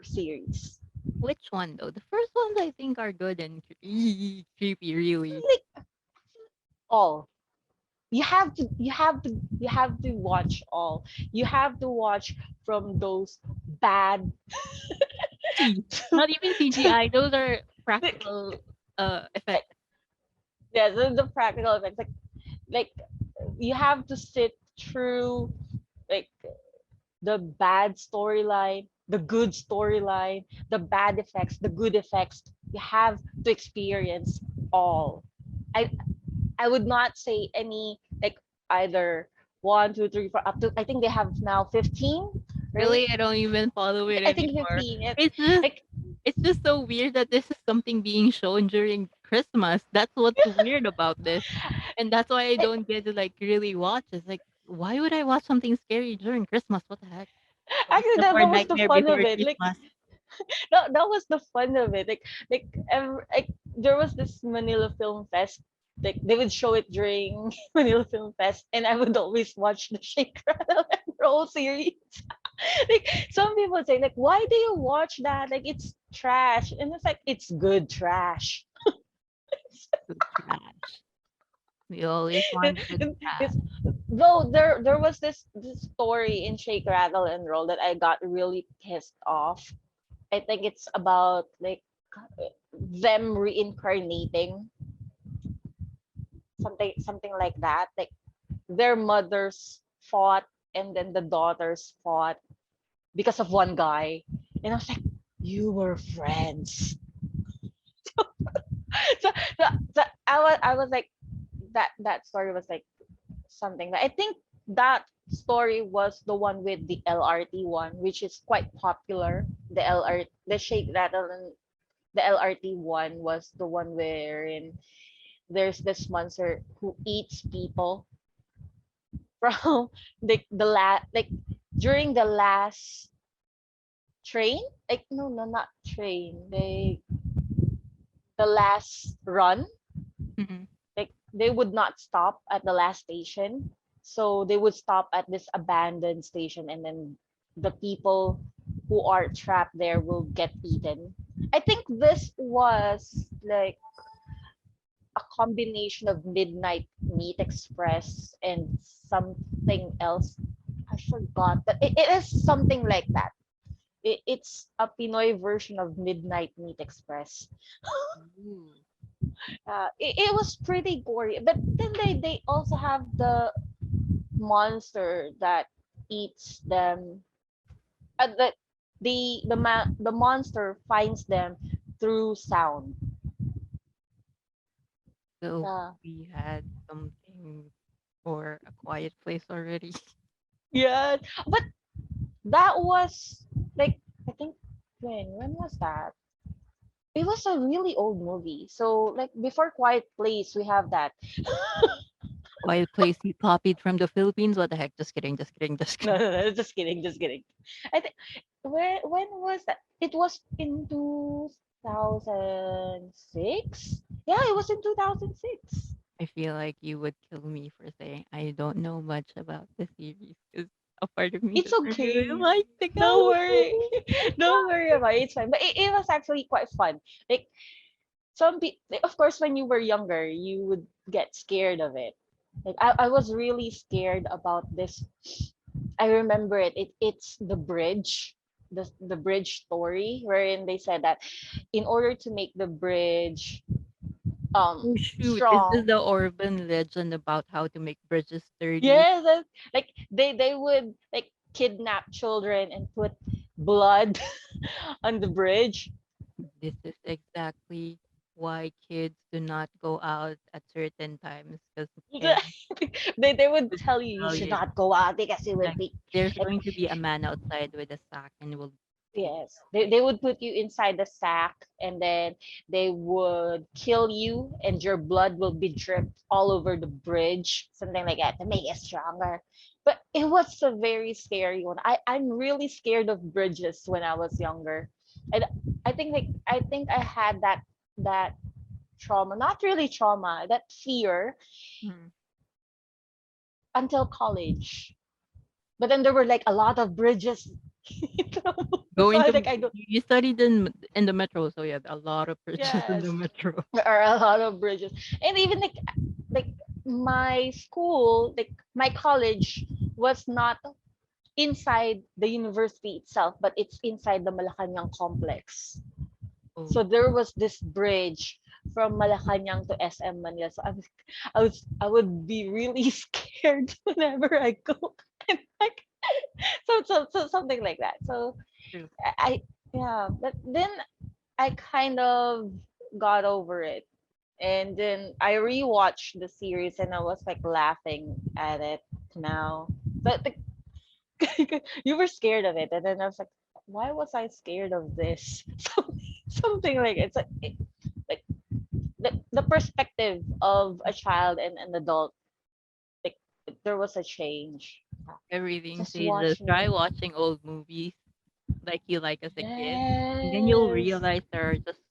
series. Which one though? The first ones I think are good and creepy, really. Like all. You have to watch all. You have to watch from those bad See, to, not even to CGI. Those are like, practical effects. yeah, the practical effects. Like you have to sit through like the bad storyline, the good storyline, the bad effects, the good effects. You have to experience all. I I would not say any, like either one, two, three, four, up to, I think they have now 15, right? Really, I don't even follow it I think anymore. 15. It's It's just like it's just so weird that this is something being shown during Christmas. That's what's weird about this. And that's why I don't get to like really watch. It's like, why would I watch something scary during Christmas? What the heck? actually Except for that was the Nightmare fun of Before it. Like Christmas. that was the fun of it. Like there was this Manila Film Fest. Like they would show it during Manila Film Fest, and I would always watch the Shake, Rattle, and Roll series. Like some people say, like, why do you watch that? Like it's trash, and it's like it's good trash. Good trash. We always want good trash. It's, though there was this story in Shake, Rattle, and Roll that I got really pissed off. I think it's about like them reincarnating, something like that. Like their mothers fought and then the daughters fought because of one guy. And I was like, you were friends. so, so, so I was like, that story was like something that I think that story was the one with the LRT one, which is quite popular. The Shake, Rattle, and the LRT one was the one wherein there's this monster who eats people from like during the last train, like no, not train, the last run. Mhm. Like they would not stop at the last station, so they would stop at this abandoned station, and then the people who are trapped there will get eaten. I think this was like a combination of Midnight Meat Express and something else. I forgot, but it is something like that. It's a Pinoy version of Midnight Meat Express. Ooh. It was pretty gory, but then they also have the monster that eats them. The the monster finds them through sound. So Uh, we had something for A Quiet Place already. yeah, but that was like, I think, when was that? It was a really old movie. So like before Quiet Place, we have that. Quiet Place you copied from the Philippines? What the heck? Just kidding, just kidding, just No, kidding. no, no, just kidding, just kidding. I think, when was that? It was in 2006. Yeah, it was in 2006. I feel like you would kill me for saying I don't know much about the series because a part of me It's doesn't really okay. like Don't Tagalog worry. movies. Don't worry about it. It's fine. But it was actually quite fun. Like of course, when you were younger, you would get scared of it. Like I was really scared about this. I remember it's the bridge, the bridge story, wherein they said that in order to make the bridge Oh shoot, is this strong. the urban legend about how to make bridges sturdy? Yes, like they would like kidnap children and put blood on the bridge. This is exactly why kids do not go out at certain times because They would would tell you you tell should you not go out because you will like be there's like, going to be a man outside with a sack and will take you yes, away. they would put you inside the sack, and then they would kill you and your blood will be dripped all over the bridge, something like that, to make it stronger. But it was a very scary one. I'm really scared of bridges when I was younger. And I think I had that trauma, not really trauma, that fear Hmm. until college. But then there were like a lot of bridges. So Going I to think I don't. you studied in the metro, so yeah, a lot of bridges in the Yes, metro. there are a lot of bridges, and even like my school, like my college, was not inside the university itself, but it's inside the Malacanang complex. So Oh, there was this bridge from Malacanang to SM Manila. So I would be really scared whenever I go. And like, so something like that. So true. I yeah, but then I kind of got over it. And then I rewatched the series and I was like laughing at it now. But you were scared of it, and then I was like, why was I scared of this? Something like it's like like the perspective of a child and an adult, like there was a change. Everything Just says just try watching. watching old movies like you like as a kid, and then you'll Yes. realize there are just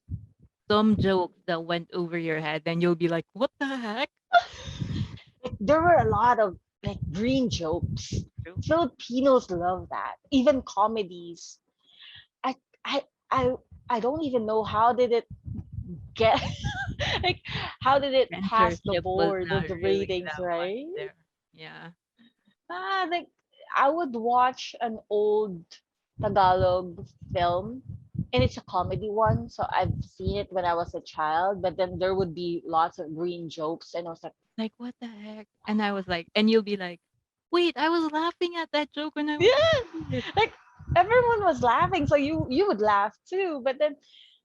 some jokes that went over your head, then you'll be like, "What the heck?" Like there were a lot of like green jokes. True. Filipinos love that. Even comedies. I I I I don't even know how did it get like how did it pass the Censorship was board not of the really ratings, that much right? there. Yeah. Like I would watch an old Tagalog film, and it's a comedy one, so I've seen it when I was a child, but then there would be lots of green jokes and I was like, Like, "What the heck?" And I was like and you'll be like, "Wait, I was laughing at that joke when I was a yeah, kid." like everyone was laughing, so you would laugh too, but then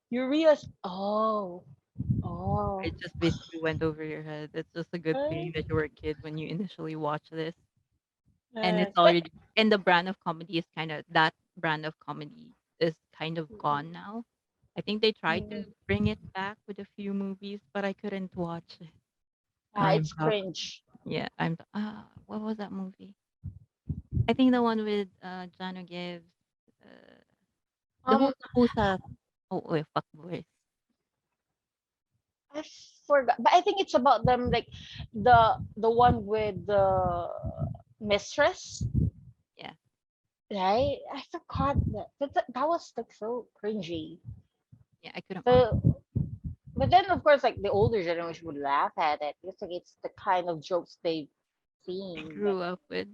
you realize, oh, It just basically went over your head. It's just a good thing right? that you were a kid when you initially watched this. And it's Yes, but already and the brand of comedy is kinda that brand of comedy is kind of gone now. I think they tried to mm, bring it back with a few movies, but I couldn't watch it. I'm it's tough. cringe. Yeah, what was that movie? I think the one with, Jano Gibbs, uh, the Um, Husa-Pusa. Oh, wait, fuck boys. I forgot, but I think it's about them, like the one with the mistress, Yeah, right? I forgot that. That was like so cringy. yeah, I couldn't watch The it. But then, of course, like the older generation would laugh at it because like it's the kind of jokes they've I seen. But grew up with.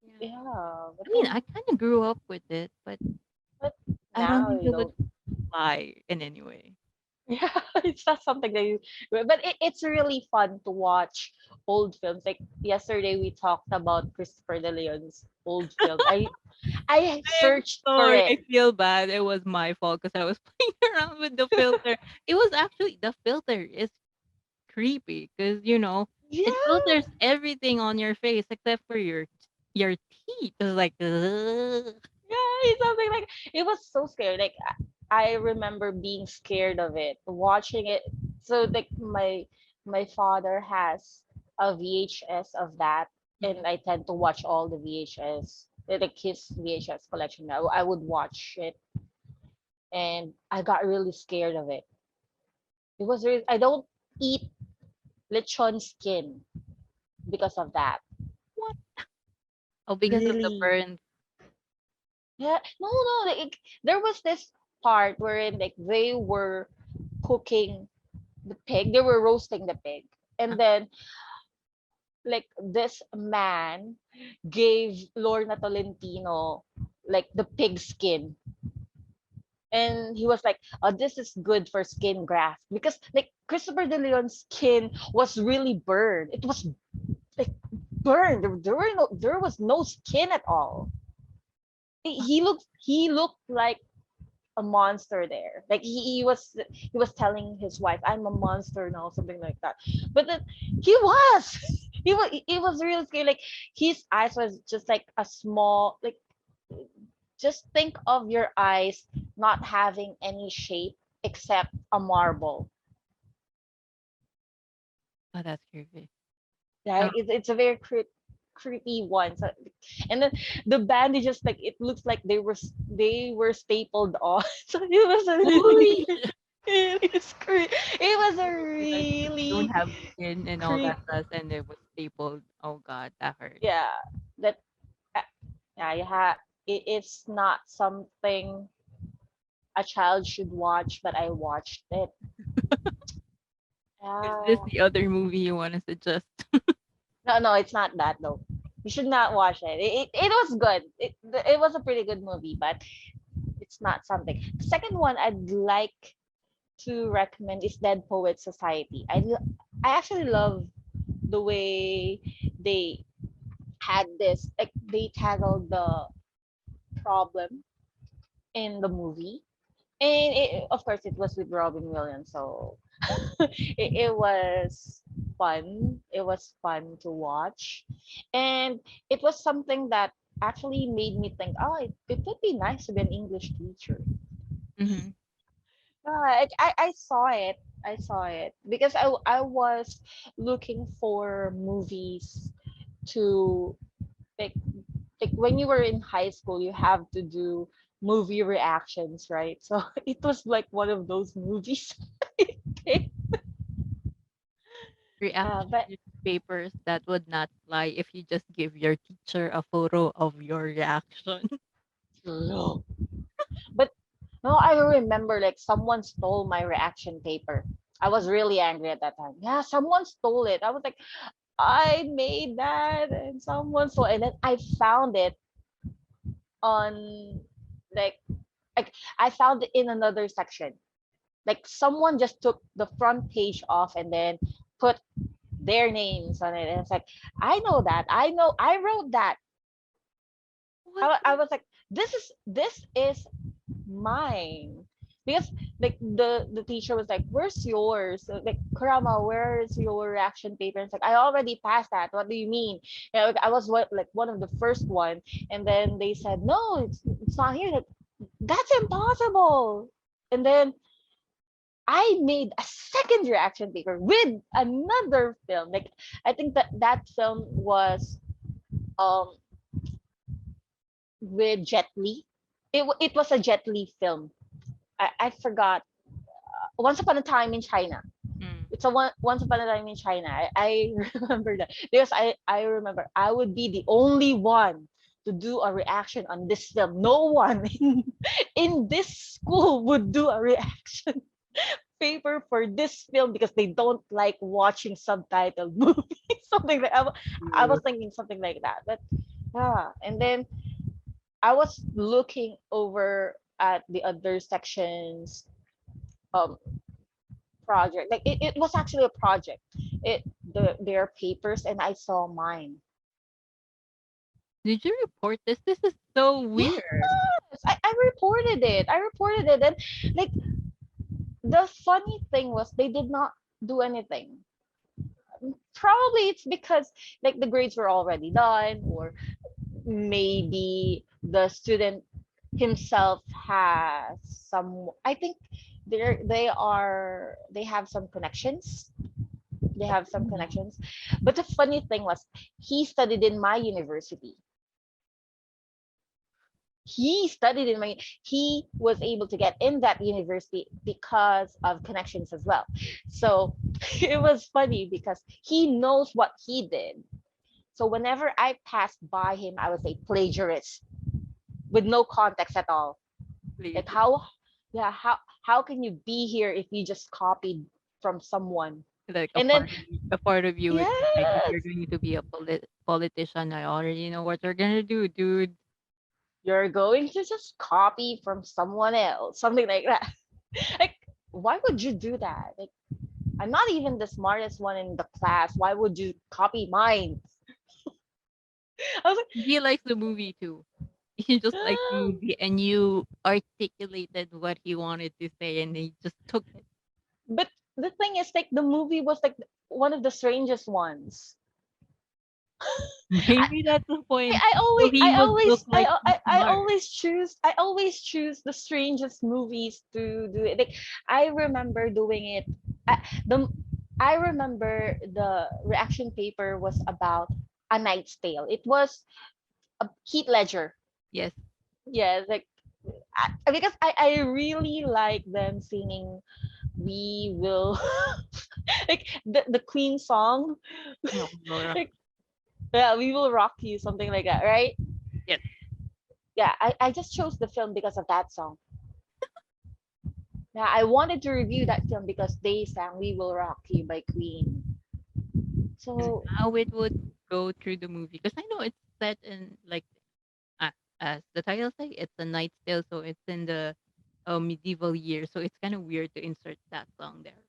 Yeah. yeah, but I mean, then, I kind of grew up with it, but but I don't now think you it would don't. fly in any way. Yeah, it's not something that you. But it's really fun to watch old films. Like yesterday, we talked about Christopher De Leon's old films. I I am searched for sorry. it. I feel bad. It was my fault because I was playing around with the filter. It was actually the filter is creepy because it Yeah, filters everything on your face except for your teeth. It's like, ugh. yeah, it's something like it was so scary. Like I remember being scared of it, watching it. So like my father has a VHS of that, and Mhm. I tend to watch all the VHS, like his VHS collection. I would watch it, and I got really scared of it. It was really, I don't eat lechon skin because of that. What? Oh, because of the Really? burns. Yeah. No, no. Like, there was this part wherein like they were cooking the pig. They were roasting the pig, and then like this man gave Lorna Tolentino like the pig skin, and he was like, "Oh, this is good for skin graft," because like Christopher De Leon's skin was really burned. It was like burned. There was no skin at all. He looked like a monster there. Like he was telling his wife, "I'm a monster now," something like that. But then he was he was really scary. Like his eyes was just like a small, like, just think of your eyes not having any shape except a marble. Oh, that's creepy. Right? Um, It's a very creepy one. So, and then the bandages, like it looks like they were stapled on. So it was a Holy really it was a like don't really have skin and all that creep. stuff, and it was stapled. Oh God, that hurt. Yeah, that uh, yeah, it's not something a child should watch, but I watched it. Is this Yeah. the other movie you want to suggest? No, no, it's not that though. You should not watch it. It was good. It was a pretty good movie, but it's not something. The second one I'd like to recommend is Dead Poets Society. I actually love the way they had this, like they tackled the problem in the movie, and of course it was with Robin Williams, so it was fun. It was fun to watch, and it was something that actually made me think, oh, it would be nice to be an English teacher. Hmm. I saw it. I saw it because I was looking for movies to, like when you were in high school, you have to do movie reactions, right? So it was like one of those movies. Reaction But papers that would not fly if you just give your teacher a photo of your reaction. no, but no, I remember like someone stole my reaction paper. I was really angry at that time. Yeah, someone stole it. I was like, I made that, and someone stole, and then I found it on, like, like I found it in another section. Like someone just took the front page off and then put their names on it, and it's like, I know that. I know. I wrote that. What? I was like, this is mine, because like the teacher was like, where's yours? So, like, Kurama, where's your reaction paper? It's like, I already passed that. What do you mean? Like, I was like one of the first one, and then they said, no, it's not here. Like, that's impossible. And then I made a second reaction paper with another film. Like, I think that film was um with Jet Li. It was a Jet Li film. I forgot. Once Upon a Time in China. Mm. It's a Once Upon a Time in China. I remember that because I remember I would be the only one to do a reaction on this film. No one in this school would do a reaction paper for this film because they don't like watching subtitled movies. Something like I was True. thinking something like that. But yeah, and then I was looking over at the other sections um project. Like it was actually a project. Their papers and I saw mine. Did you report this? This is so Yes, weird. I reported it. I reported it. And like the funny thing was they did not do anything. Probably it's because like the grades were already done, or maybe the student himself has some, I think they have some connections. They have some Mhm. connections. But the funny thing was he studied in my university. He was able to get in that university because of connections as well. So it was funny because he knows what he did. So whenever I passed by him, I would say plagiarist with no context at all. Please, Like yeah, how can you be here if you just copied from someone? like And then a part of you would be like, if you're yes, going to be a politician, I already know what you're gonna do, dude. you're going to just copy from someone else, something like that. Like, why would you do that? Like, I'm not even the smartest one in the class. Why would you copy mine? I was He likes the movie too. You just like the like, movie, and you articulated what he wanted to say, and he just took it. but the thing is, like, the movie was like one of the strangest ones. I, Maybe that's the point. So he would look like he's smart. I always choose the strangest movies to do it. Like I remember doing it. The I remember the reaction paper was about A Knight's Tale. It was a Heath Ledger. Yes. Yeah, like because I really like them singing "We Will," like the Queen song. No, Laura. Like yeah, "We Will Rock You," something like that, right? Yes. Yeah, I just chose the film because of that song. Yeah, I wanted to review that film because they sang "We Will Rock You" by Queen. And So how it would go through the movie, because I know it's set in like, uh, as the title say, it's a knight's tale, so it's in the medieval years. So it's kind of weird to insert that song there.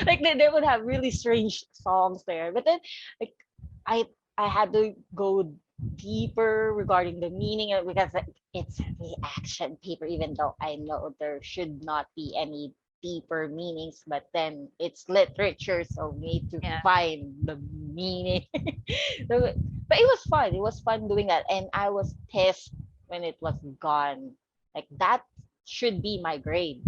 like they would have really strange songs there. But then like I I had to go deeper regarding the meaning of because it's the action paper, even though I know there should not be any deeper meanings, but then it's literature, so we need to Yeah. find the meaning. But it was fun. It was fun doing that, and I was pissed when it was gone. Like that should be my grade,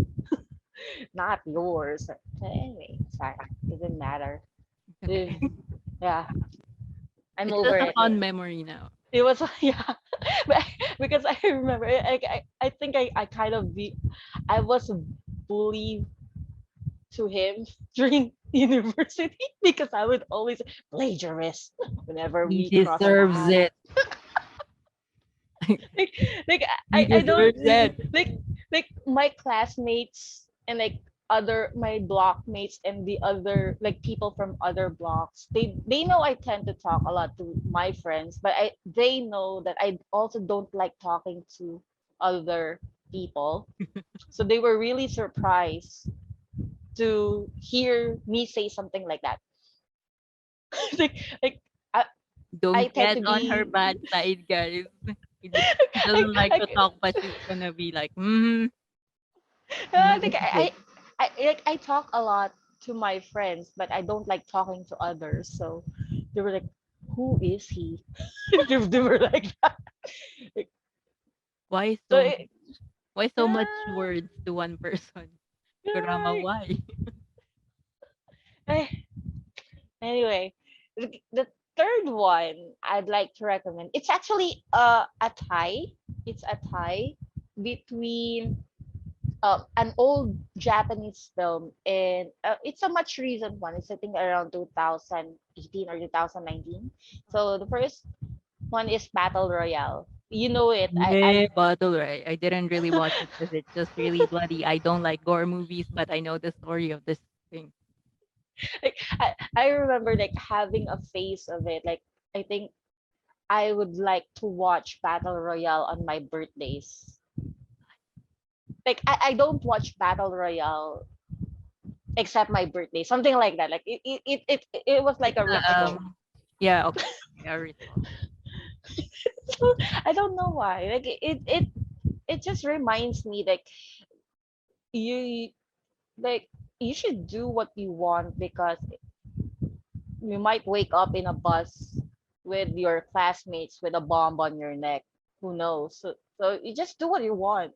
not yours. But anyway, it's fine. Doesn't matter. Okay. Yeah, I'm It's over just a it. fond memory now. It was yeah, but because I remember, I think I kind of I was bullied to him during university because I would always plagiarist whenever He we cross deserves paths. it. like like He I don't deserves it. like my classmates and like other my block mates and the other like people from other blocks, they know I tend to talk a lot to my friends, but I they know that I also don't like talking to other people, so they were really surprised to hear me say something like that. like I Don't tend get to on her be bad side, guys. He like, doesn't like to like talk, but she's gonna be like, mm-hmm. I think Nice kid. I talk a lot to my friends, but I don't like talking to others. So they were like, "Who is he?" They were like that. Like, Why so so it, why so much yeah, words to one person? Kurama, yeah. why? Eh, anyway, the third one I'd like to recommend. It's actually a tie. It's a tie between an old Japanese film, and it's a much recent one. It's I think around 2018 or 2019. So the first one is Battle Royale. You know it. Yeah, Battle Royale. I didn't really watch it because it's just really bloody. I don't like gore movies, but I know the story of this thing. like I remember like having a phase of it. Like I think I would like to watch Battle Royale on my birthdays. Like I don't watch Battle Royale except my birthday, something like that. Like it was like It's a ritual. yeah, okay. Yeah, ritual. So I don't know why. Like it just reminds me like you like you should do what you want because you might wake up in a bus with your classmates with a bomb on your neck. Who knows? So you just do what you want.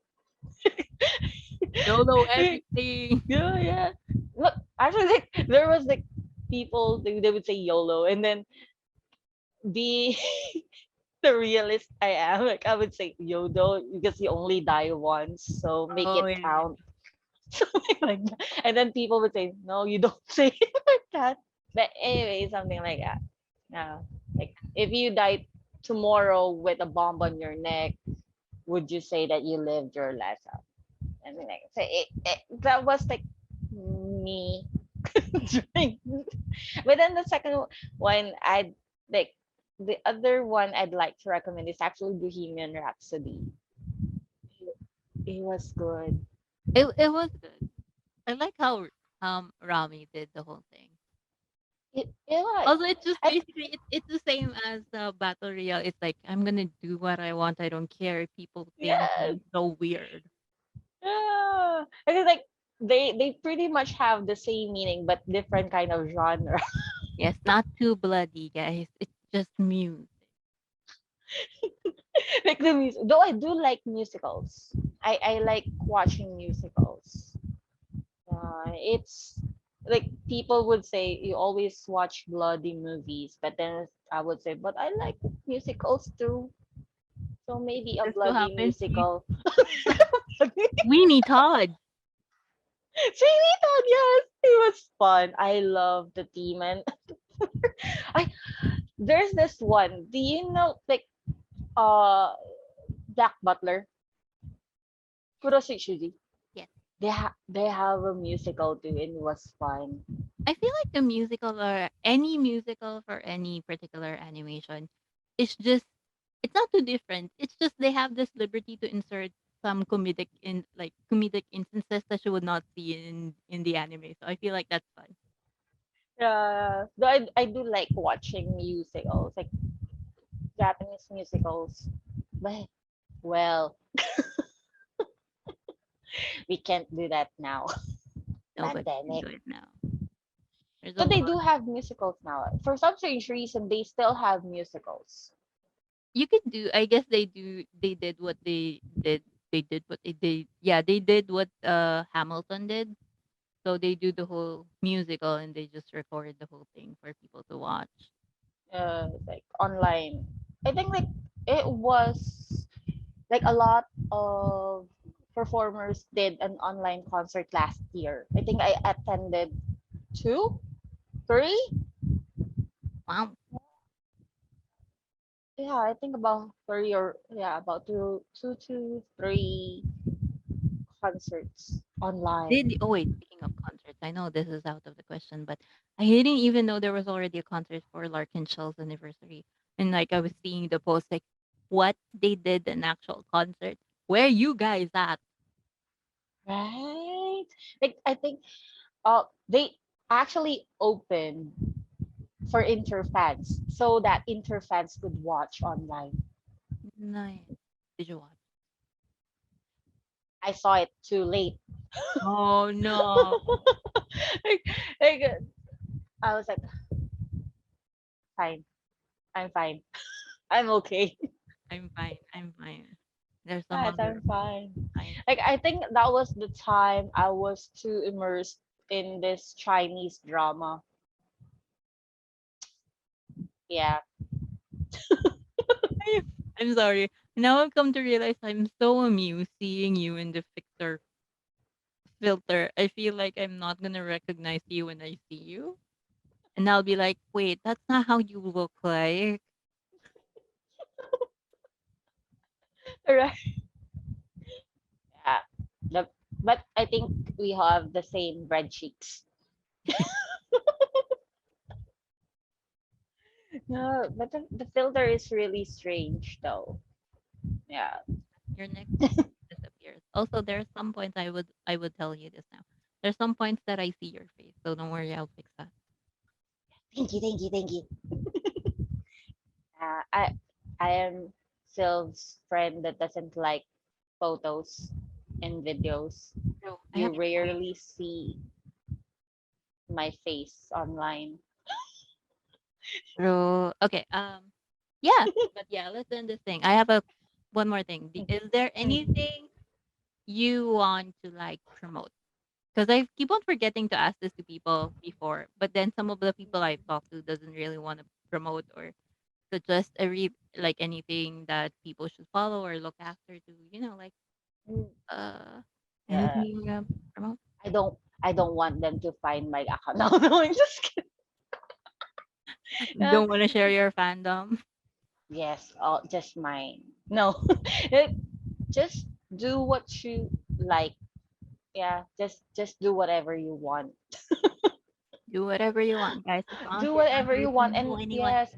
YOLO everything. Yeah, yeah. Look, actually, like, there was like people they would say YOLO, and then be the realist I am, like I would say YOLO because you only die once, so make Oh it yeah. count, something like that. And then people would say, no, you don't say it like that. But anyway, something like that. Yeah, like if you died tomorrow with a bomb on your neck, would you say that you lived your life out? I mean, like, so that was like me during. But then the second one, I'd like the other one I'd like to recommend is actually Bohemian Rhapsody. It was good. It was good. I like how Rami did the whole thing. It was. Also, it's just I, basically it's the same as Battle Royale. It's like I'm gonna do what I want. I don't care if people think yes. I'm so weird. Yeah. I feel like they pretty much have the same meaning but different kind of genre. Yes, not too bloody, guys. It's just music. Like the music. Though I do like musicals. I like watching musicals. It's like people would say you always watch bloody movies, but then I would say, but I like musicals too. So maybe a Just so bloody happens you musical. Weenie Todd. Sweeney Todd, yes, it was fun. I love the theme, and I there's this one. Do you know like uh Black Butler, Kuroshichuji? Yes. They have a musical too, and it was fun. I feel like the musical or any musical for any particular animation is just it's not too different. It's just they have this liberty to insert some comedic instances that you would not see in the anime. So I feel like that's fun. Yeah, though I do like watching musicals, like Japanese musicals. But well, we can't do that now. Nobody can Pandemic. do it now. There's a But they lot. do have musicals now. For some strange reason, they still have musicals. You could do. I guess they did what they did what they did. Yeah, they did what Hamilton did. So they do the whole musical and they just record the whole thing for people to watch. Like online. I think like it was like a lot of performers did an online concert last year. I think I attended two, three. Wow. Yeah, I think about three or yeah, about two to three concerts Did online. oh wait, speaking of concerts, I know this is out of the question, but I didn't even know there was already a concert for Larkin Shell's anniversary. And like I was seeing the post like what they did an actual concert. Where you guys at? Right? Like I think they actually opened for interfans so that interfans could watch online. Nice. Did you watch? I saw it too late. Oh no. like, like, I was like, fine, I'm fine. I'm okay. I'm fine. I'm fine. There's some Yes, other I'm fine. fine. Like I think that was the time I was too immersed in this Chinese drama. Yeah. I'm sorry. Now I've come to realize I'm so amused seeing you in the Victor filter. I feel like I'm not gonna recognize you when I see you. And I'll be like, wait, that's not how you look like. Right. Yeah. The, but I think we have the same red cheeks. No, but the filter is really strange though. Yeah. Your neck disappears. Also, there's some points I would tell you this now. There's some points that I see your face, so don't worry, I'll fix that. Thank you, thank you, thank you. Uh, I I am Sylve's friend that doesn't like photos and videos. Bro, I You have your point. rarely see my face online. Bro, okay. Yeah, but yeah, let's end this thing. I have a one more thing. Is there Mm. anything you want to like promote? Because I keep on forgetting to ask this to people before, but then some of the people I've talked to doesn't really want to promote or suggest like anything that people should follow or look after to, like Mm. uh Yeah, anything you wanna promote? I don't want them to find my account. No, no, I'm just kidding. You Yeah. don't want to share your fandom? Yes, all just mine. No. It- just do what you like. Yeah, just do whatever you want. Do whatever you want, guys, as long as Do you're not whatever you want, hurting and anyone. yes,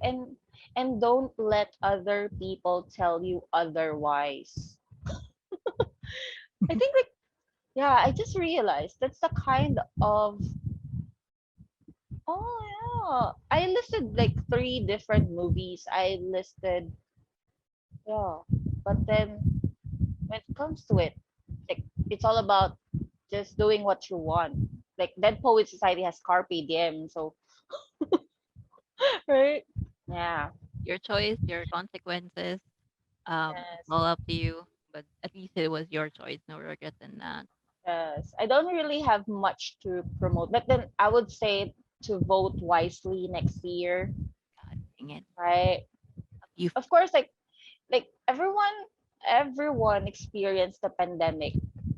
and don't let other people tell you otherwise. I think like, yeah, I just realized that's the kind of, oh yeah, I listed like three different movies. I listed, yeah, but then when it comes to it, like, it's all about just doing what you want. Like Dead Poet Society has Carpe Diem, so right? Yeah. Your choice, your consequences. It's Yes. all up to you. But at least it was your choice. No regrets in that. Yes. I don't really have much to promote, but then I would say to vote wisely next year, God dang it. right? You Of course, like everyone experienced the pandemic,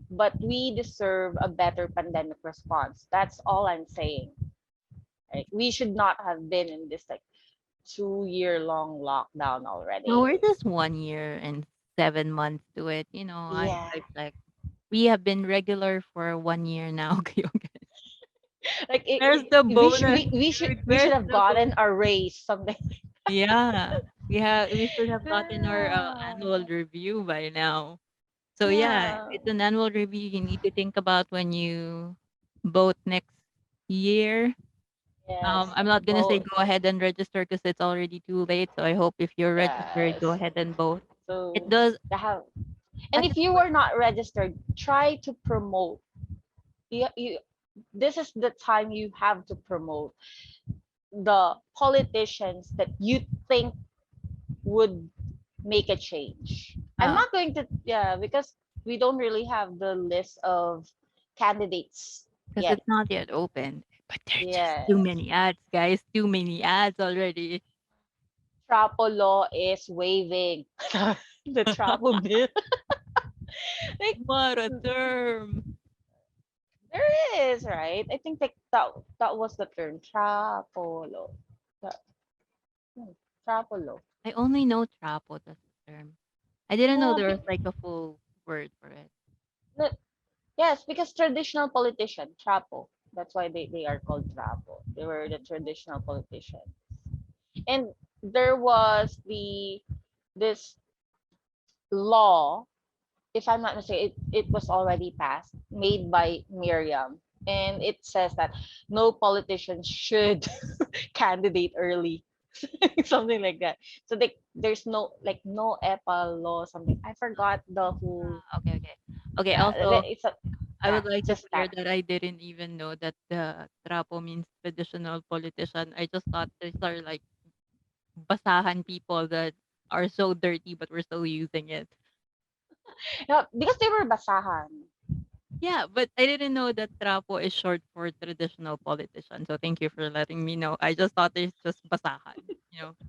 but we deserve a better pandemic response. That's all I'm saying. Right? We should not have been in this like 2 year long lockdown no, already. we're just 1 year and 7 months to it. Yeah. I like we have been regular for 1 year now. Like Where's the we should bonus, dude? we should Where's have the gotten bonus? a raise something. Yeah. We should have gotten our Yeah. annual review by now. So yeah, Yeah. it's an annual review you need to think about when you vote next year. Yes. I'm not gonna say Both. go ahead and register because it's already too late. So I hope if you're registered, go Yes. ahead and vote. It So does. they have, I and if just you want are not registered, try to promote. You this is the time you have to promote the politicians that you think would make a change. I'm not going to, yeah, because we don't really have the list of candidates because yet. it's not yet open. But there's just too Yes. many ads, guys. Too many ads already. Trapo law is waiving the travel bill. Like, What a term! there is, right? I think that was the term. Trapo law. Tra- Trapo law. I only know trapo. That's the term. I didn't know Yeah, there was like a full word for it. no, yes, because traditional politician, trapo. That's why they are called trapo. They were the traditional politician. And there was this law, if I'm not mistaken, it was already passed, made by Miriam. And it says that no politician should candidate early. Something like that. So there's no like no EPA law, something. I forgot the whole, Okay, okay, okay. yeah, Also, it's a, I yeah, would like to just clear that. that I didn't even know that the trapo means traditional politician. I just thought these are like basahan people that are so dirty, but we're still using it. Yeah, because they were basahan. Yeah, but I didn't know that trapo is short for traditional politician. So thank you for letting me know. I just thought it's just basahan.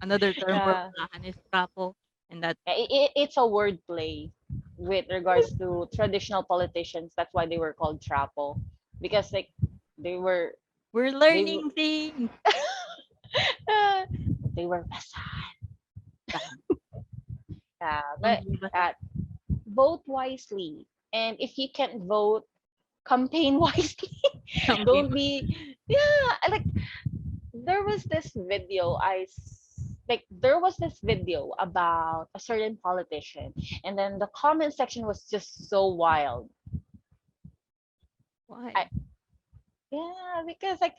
Another term for Yeah. basahan is trapo, and that's Yeah, it's a word play with regards to traditional politicians. That's why they were called trapo, because like they were we're they were learning things. they were basahan. Basahan. Yeah, Don't but be basahan. vote wisely. And if you can't vote, campaign wisely. Campaign. Don't be, yeah, like there was this video like there was this video about a certain politician, and then the comment section was just so wild. I Why? Yeah, because like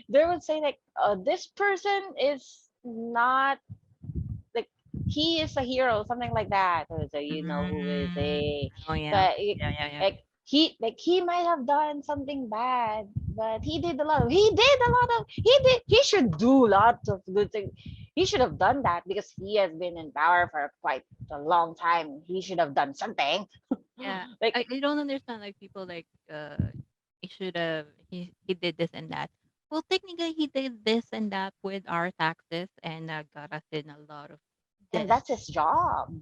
they would say like this person is not like he is a hero, something like that. So you know who is Mm. he? Oh, yeah. But Yeah, yeah, yeah. he might have done something bad, but he should do lots of good things. He should have done that because he has been in power for quite a long time. He should have done something. Yeah. Like I don't understand, like, people like, he should have he did this and that. Well, technically, he did this and that with our taxes and, got us in a lot of and debt. that's his job.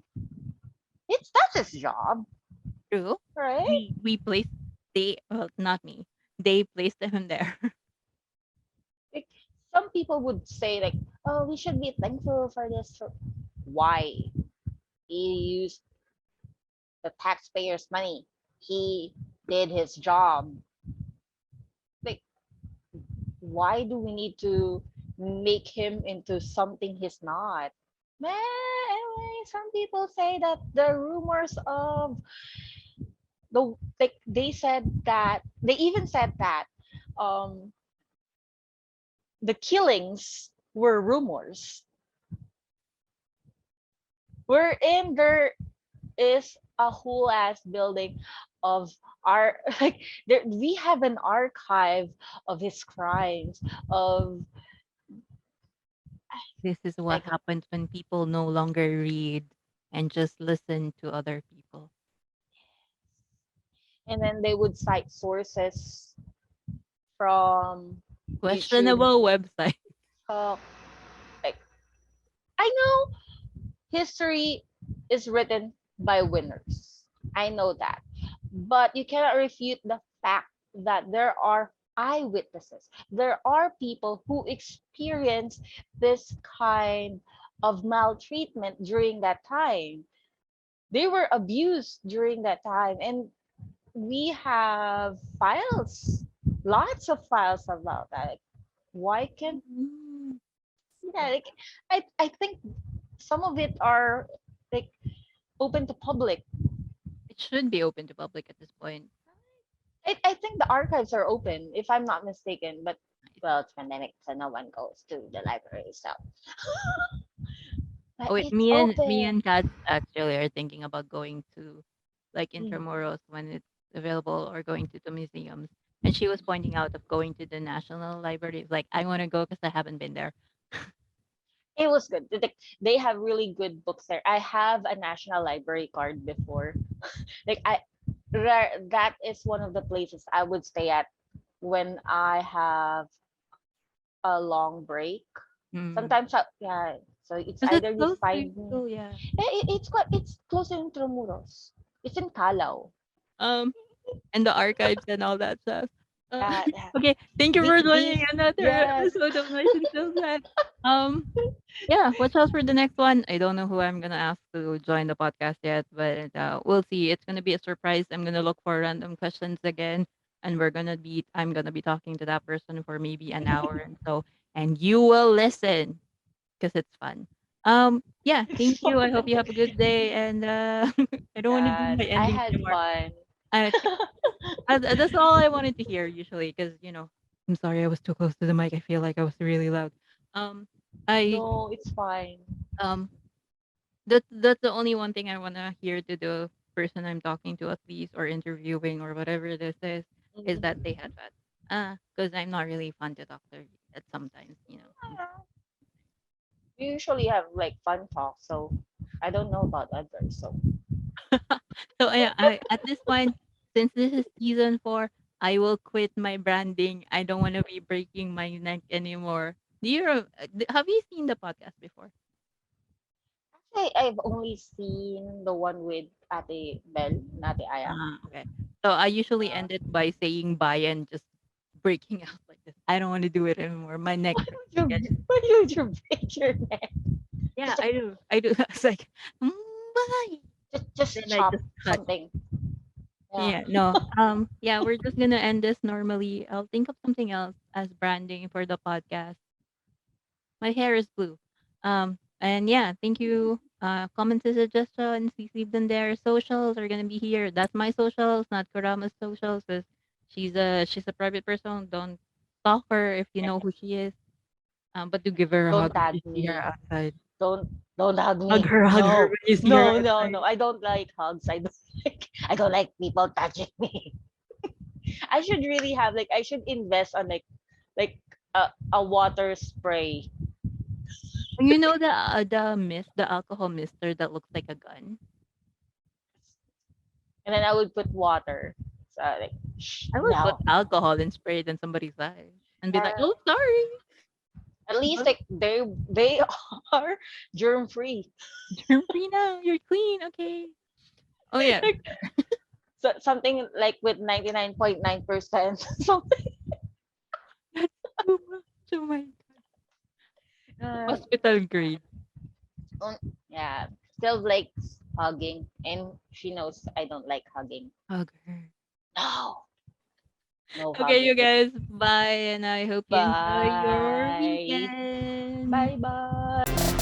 That's his job, True. right? We placed well, not me. They placed him there. Like some people would say like, oh, we should be thankful for this. Why? He used the taxpayers' money. He did his job. Like, why do we need to make him into something he's not? Man, anyway, some people say that the rumors of they said that they even said that um the killings were rumors. Wherein there is a whole ass building of our like there we have an archive of his crimes of This is what like happens when people no longer read and just listen to other people. and then they would cite sources from YouTube. Questionable website. uh, like I know history is written by winners, I know that, but you cannot refute the fact that there are eyewitnesses, there are people who experience this kind of maltreatment during that time, they were abused during that time, and we have files, lots of files about that. Like, why can't Mm. yeah, like I think some of it are like open to public. It should be open to public at this point. I think the archives are open if I'm not mistaken, but well, it's pandemic, so no one goes to the library, so but Oh wait, it's me open. and Kat actually are thinking about going to, like, Mm. Intramuros when it's available, or going to the museums. And she was pointing out of going to the National Library. It's like, I want to go because I haven't been there. It was good. They have really good books there. I have a National Library card before. Like that is one of the places I would stay at when I have a long break. Mm. Sometimes, yeah. So it's Is it either you close to your find me. school? Yeah. It's close to Intramuros. It's in Calao. Um, and the archives and all that stuff. Uh, Yeah. okay, thank you for joining These another yes. episode of Nice and So Glad. Um, yeah, watch out for the next one. I don't know who I'm gonna ask to join the podcast yet, but, we'll see. It's gonna be a surprise. I'm gonna look for random questions again, and I'm gonna be talking to that person for maybe an hour and so, and you will listen because it's fun. Yeah, It's thank you. I fun. hope you have a good day, and, I don't want to do Yes, my I ending had anymore. fun. Uh, that's all I wanted to hear usually, because I'm sorry I was too close to the mic. I feel like I was really loud. Um, I No, it's fine. um that's the only one thing I wanna hear to the person I'm talking to, at least, or interviewing, or whatever this is that they Mhm. had fun. Because I'm not really fun to talk to at sometimes. We usually have like fun talk, so I don't know about others. So So I at this point, since this is season 4, I will quit my branding. I don't want to be breaking my neck anymore. Have you seen the podcast before? actually, I've only seen the one with Ate Bell, not Ate Aya. Okay. So I usually Uh, end it by saying bye and just breaking out like this. I don't want to do it anymore. My neck hurts again. why would you break your neck? Yeah, Just like, I do. I do. It's like, "Mm, bye." Just Then I chop just cut. something. Yeah. Yeah, no. Yeah, we're just gonna end this normally. I'll think of something else as branding for the podcast. My hair is blue. And yeah, thank you. Comments and suggestions, please leave them there. Socials are gonna be here. That's my socials, not Kurama's socials, because she's a private person. Don't stalk her if you know who she is. But do give her a Don't hug if tag you see her me. outside. Don't don't hug me. Hug her No. when you see her No, no, outside. no. I don't like hugs. I don't I don't like people touching me. I should really have like I should invest on like a water spray. You know the mist, the alcohol mister that looks like a gun. And then I would put water. So like shh, I would put no. alcohol and spray it in somebody's eyes and be like, Uh, "Oh, sorry." at least Well, like they are germ free. germ free now. You're clean. Okay. Oh yeah. Like so, something like with 99.9%. Something. That's too much. Oh my god. Uh, Hospital grade. um, yeah, still likes hugging, and she knows I don't like hugging. Hug her. No, no Okay, you hugging. guys. Bye, and I hope you enjoy your Bye. weekend. Bye bye.